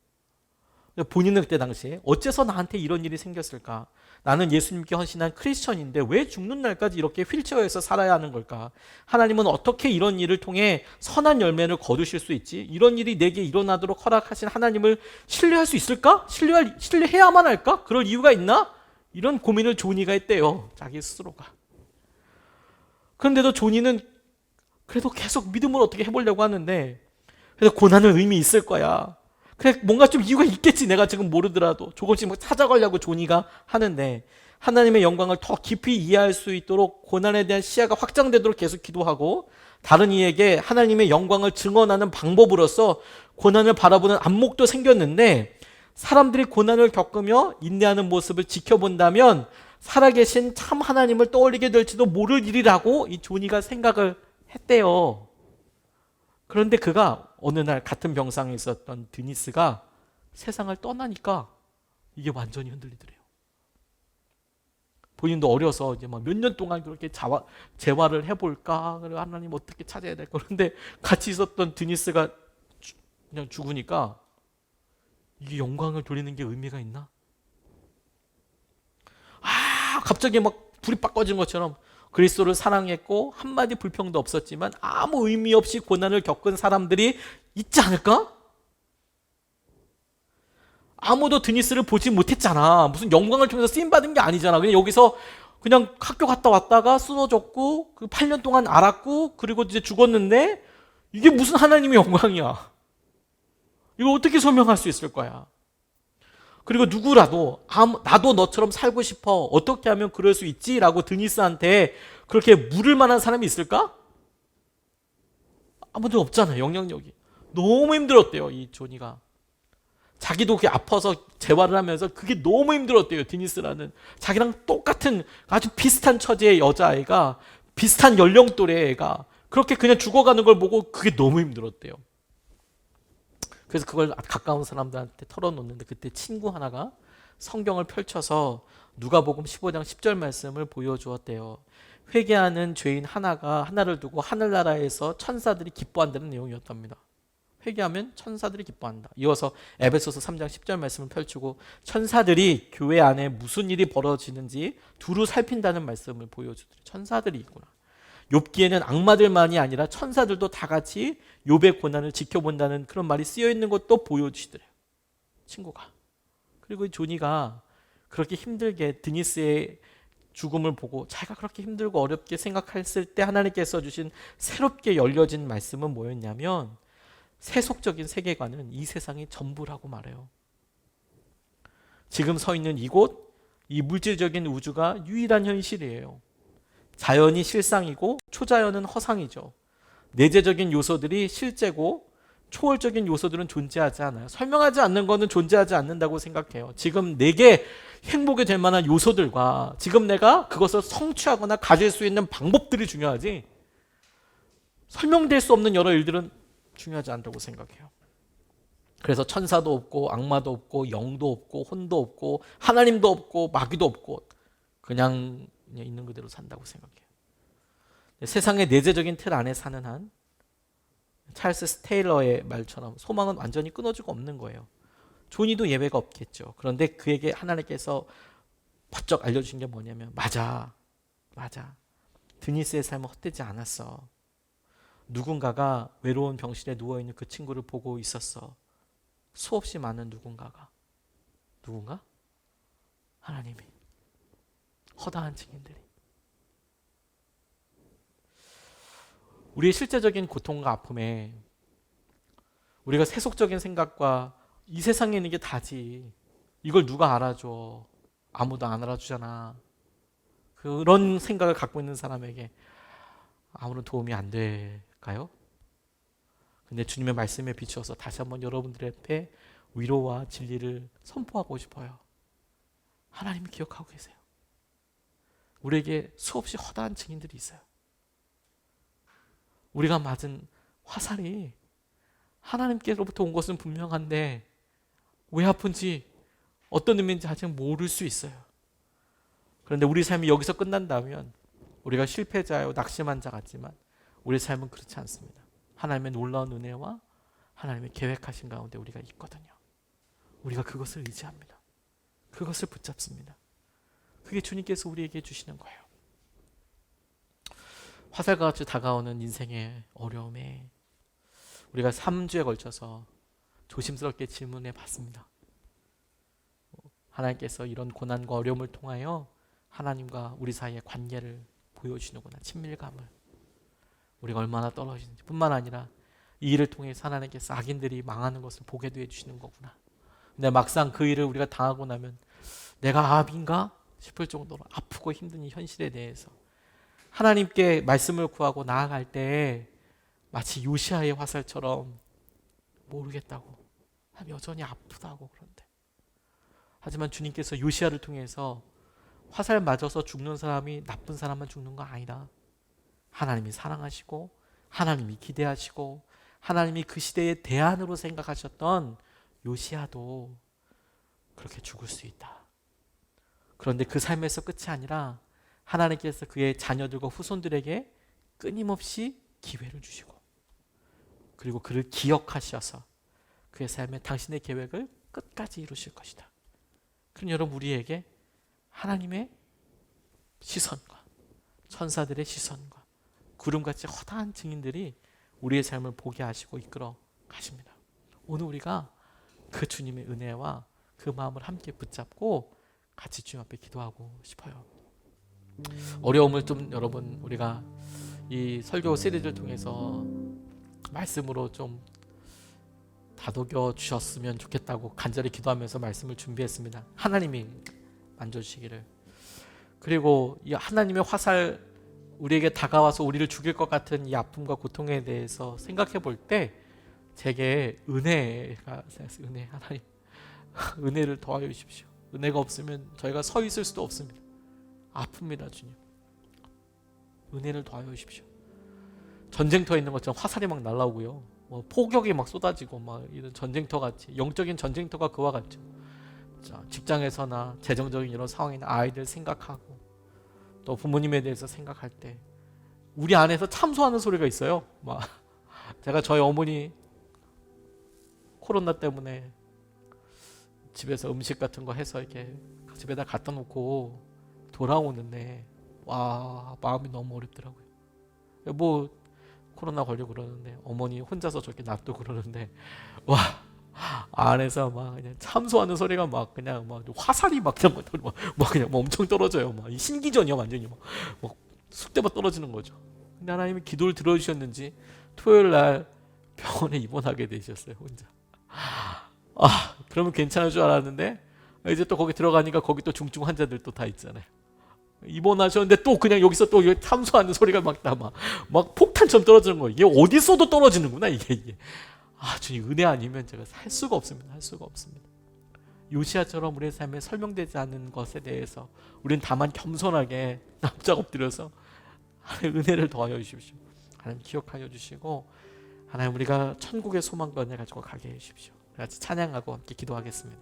본인은 그때 당시에 어째서 나한테 이런 일이 생겼을까? 나는 예수님께 헌신한 크리스천인데 왜 죽는 날까지 이렇게 휠체어에서 살아야 하는 걸까? 하나님은 어떻게 이런 일을 통해 선한 열매를 거두실 수 있지? 이런 일이 내게 일어나도록 허락하신 하나님을 신뢰할 수 있을까? 신뢰해야만 할까? 그럴 이유가 있나? 이런 고민을 조니가 했대요. 자기 스스로가. 그런데도 조니는 그래도 계속 믿음을 어떻게 해보려고 하는데, 그래서 고난은 의미 있을 거야. 그래, 뭔가 좀 이유가 있겠지. 내가 지금 모르더라도 조금씩 찾아가려고 조니가 하는데, 하나님의 영광을 더 깊이 이해할 수 있도록 고난에 대한 시야가 확장되도록 계속 기도하고, 다른 이에게 하나님의 영광을 증언하는 방법으로서 고난을 바라보는 안목도 생겼는데, 사람들이 고난을 겪으며 인내하는 모습을 지켜본다면 살아계신 참 하나님을 떠올리게 될지도 모를 일이라고 이 조니가 생각을 했대요. 그런데 그가 어느 날 같은 병상에 있었던 드니스가 세상을 떠나니까 이게 완전히 흔들리더래요. 본인도 어려서 이제 막 몇 년 동안 그렇게 재활을 해볼까, 하나님 어떻게 찾아야 될까. 그런데 같이 있었던 드니스가 그냥 죽으니까 이게 영광을 돌리는 게 의미가 있나? 갑자기 막 불이 빡 꺼진 것처럼 그리스도를 사랑했고 한마디 불평도 없었지만 아무 의미 없이 고난을 겪은 사람들이 있지 않을까? 아무도 드니스를 보지 못했잖아. 무슨 영광을 통해서 쓰임받은 게 아니잖아. 그냥 여기서 그냥 학교 갔다 왔다가 쓰러졌고 그 8년 동안 알았고 그리고 이제 죽었는데 이게 무슨 하나님의 영광이야. 이걸 어떻게 설명할 수 있을 거야. 그리고 누구라도 나도 너처럼 살고 싶어. 어떻게 하면 그럴 수 있지? 라고 드니스한테 그렇게 물을 만한 사람이 있을까? 아무도 없잖아요. 영향력이. 너무 힘들었대요. 이 조니가. 자기도 그게 아파서 재활을 하면서 그게 너무 힘들었대요. 드니스라는 자기랑 똑같은 아주 비슷한 처지의 여자아이가 비슷한 연령대의 애가 그렇게 그냥 죽어가는 걸 보고 그게 너무 힘들었대요. 그래서 그걸 가까운 사람들한테 털어놓는데 그때 친구 하나가 성경을 펼쳐서 누가복음 15장 10절 말씀을 보여주었대요. 회개하는 죄인 하나를 두고 하늘나라에서 천사들이 기뻐한다는 내용이었답니다. 회개하면 천사들이 기뻐한다. 이어서 에베소서 3장 10절 말씀을 펼치고 천사들이 교회 안에 무슨 일이 벌어지는지 두루 살핀다는 말씀을 보여주더래요. 천사들이 있구나. 욥기에는 악마들만이 아니라 천사들도 다 같이 욥의 고난을 지켜본다는 그런 말이 쓰여 있는 것도 보여주시더래요. 친구가. 그리고 이 조니가 그렇게 힘들게 드니스의 죽음을 보고 자기가 그렇게 힘들고 어렵게 생각했을 때 하나님께서 주신 새롭게 열려진 말씀은 뭐였냐면 세속적인 세계관은 이 세상이 전부라고 말해요. 지금 서 있는 이곳, 이 물질적인 우주가 유일한 현실이에요. 자연이 실상이고 초자연은 허상이죠. 내재적인 요소들이 실제고 초월적인 요소들은 존재하지 않아요. 설명하지 않는 것은 존재하지 않는다고 생각해요. 지금 내게 행복이 될 만한 요소들과 지금 내가 그것을 성취하거나 가질 수 있는 방법들이 중요하지 설명될 수 없는 여러 일들은 중요하지 않다고 생각해요. 그래서 천사도 없고 악마도 없고 영도 없고 혼도 없고 하나님도 없고 마귀도 없고 그냥 있는 그대로 산다고 생각해요. 세상의 내재적인 틀 안에 사는 한 찰스 스테일러의 말처럼 소망은 완전히 끊어지고 없는 거예요. 조니도 예외가 없겠죠. 그런데 그에게 하나님께서 번쩍 알려주신 게 뭐냐면 맞아. 드니스의 삶은 헛되지 않았어. 누군가가 외로운 병실에 누워있는 그 친구를 보고 있었어. 수없이 많은 누군가? 하나님이. 허다한 증인들이. 우리의 실제적인 고통과 아픔에 우리가 세속적인 생각과 이 세상에 있는 게 다지. 이걸 누가 알아줘? 아무도 안 알아주잖아. 그런 생각을 갖고 있는 사람에게 아무런 도움이 안 될까요? 근데 주님의 말씀에 비추어서 다시 한번 여러분들 앞에 위로와 진리를 선포하고 싶어요. 하나님이 기억하고 계세요. 우리에게 수없이 허다한 증인들이 있어요. 우리가 맞은 화살이 하나님께로부터 온 것은 분명한데 왜 아픈지 어떤 의미인지 아직 모를 수 있어요. 그런데 우리 삶이 여기서 끝난다면 우리가 실패자요 낙심한 자 같지만 우리 삶은 그렇지 않습니다. 하나님의 놀라운 은혜와 하나님의 계획하신 가운데 우리가 있거든요. 우리가 그것을 의지합니다. 그것을 붙잡습니다. 그게 주님께서 우리에게 주시는 거예요. 화살과 같이 다가오는 인생의 어려움에 우리가 3주에 걸쳐서 조심스럽게 질문해 봤습니다. 하나님께서 이런 고난과 어려움을 통하여 하나님과 우리 사이의 관계를 보여주시는구나. 친밀감을. 우리가 얼마나 떨어지는지 뿐만 아니라 이 일을 통해서 하나님께서 악인들이 망하는 것을 보게도 해주시는 거구나. 근데 막상 그 일을 우리가 당하고 나면 내가 압인가 싶을 정도로 아프고 힘든 이 현실에 대해서 하나님께 말씀을 구하고 나아갈 때 마치 요시아의 화살처럼 모르겠다고, 여전히 아프다고 그런데. 하지만 주님께서 요시아를 통해서 화살 맞아서 죽는 사람이 나쁜 사람만 죽는 거 아니다. 하나님이 사랑하시고 하나님이 기대하시고 하나님이 그 시대의 대안으로 생각하셨던 요시아도 그렇게 죽을 수 있다. 그런데 그 삶에서 끝이 아니라 하나님께서 그의 자녀들과 후손들에게 끊임없이 기회를 주시고 그리고 그를 기억하셔서 그의 삶에 당신의 계획을 끝까지 이루실 것이다. 그럼 여러분, 우리에게 하나님의 시선과 천사들의 시선과 구름같이 허다한 증인들이 우리의 삶을 보게 하시고 이끌어 가십니다. 오늘 우리가 그 주님의 은혜와 그 마음을 함께 붙잡고 같이 주님 앞에 기도하고 싶어요. 어려움을 좀 여러분, 우리가 이 설교 시리즈를 통해서 말씀으로 좀 다독여 주셨으면 좋겠다고 간절히 기도하면서 말씀을 준비했습니다. 하나님이 만져주시기를. 그리고 이 하나님의 화살, 우리에게 다가와서 우리를 죽일 것 같은 이 아픔과 고통에 대해서 생각해 볼 때 제게 은혜가 생각했어요. 은혜, 하나님 은혜를 더하여 주십시오. 은혜가 없으면 저희가 서 있을 수도 없습니다. 아픕니다, 주님. 은혜를 더하여 주십시오. 전쟁터에 있는 것처럼 화살이 막 날라오고요, 뭐 폭격이 막 쏟아지고 막 이런 전쟁터 같이, 영적인 전쟁터가 그와 같죠. 자, 직장에서나 재정적인 이런 상황이나 아이들 생각하고 또 부모님에 대해서 생각할 때 우리 안에서 참소하는 소리가 있어요. 막 제가 저희 어머니 코로나 때문에 집에서 음식 같은 거 해서 이렇게 집에다 갖다 놓고 돌아오는데 와, 마음이 너무 어렵더라고요. 뭐 코로나 걸리고 그러는데 어머니 혼자서 저렇게 놔두고 그러는데 와, 안에서 막 그냥 참소하는 소리가 막 그냥 막 화살이 막 그냥 막 엄청 떨어져요. 막 신기전이야, 완전히 막 쑥대밭 떨어지는 거죠. 근데 하나님이 기도를 들어주셨는지 토요일 날 병원에 입원하게 되셨어요, 혼자. 그러면 괜찮을 줄 알았는데 이제 또 거기 들어가니까 거기 또 중증 환자들 또 다 있잖아요. 입원하셨는데 또 그냥 여기서 또 참소하는 소리가 막 폭탄처럼 떨어지는 거예요. 이게 어디서도 떨어지는구나, 이게. 주님 은혜 아니면 제가 할 수가 없습니다. 할 수가 없습니다. 요시아처럼 우리의 삶에 설명되지 않는 것에 대해서 우리는 다만 겸손하게 납작 엎드려서 하나님 은혜를 더하여 주십시오. 하나님 기억하여 주시고 하나님 우리가 천국의 소망과 은혜 가지고 가게 해 주십시오. 같이 찬양하고 함께 기도하겠습니다.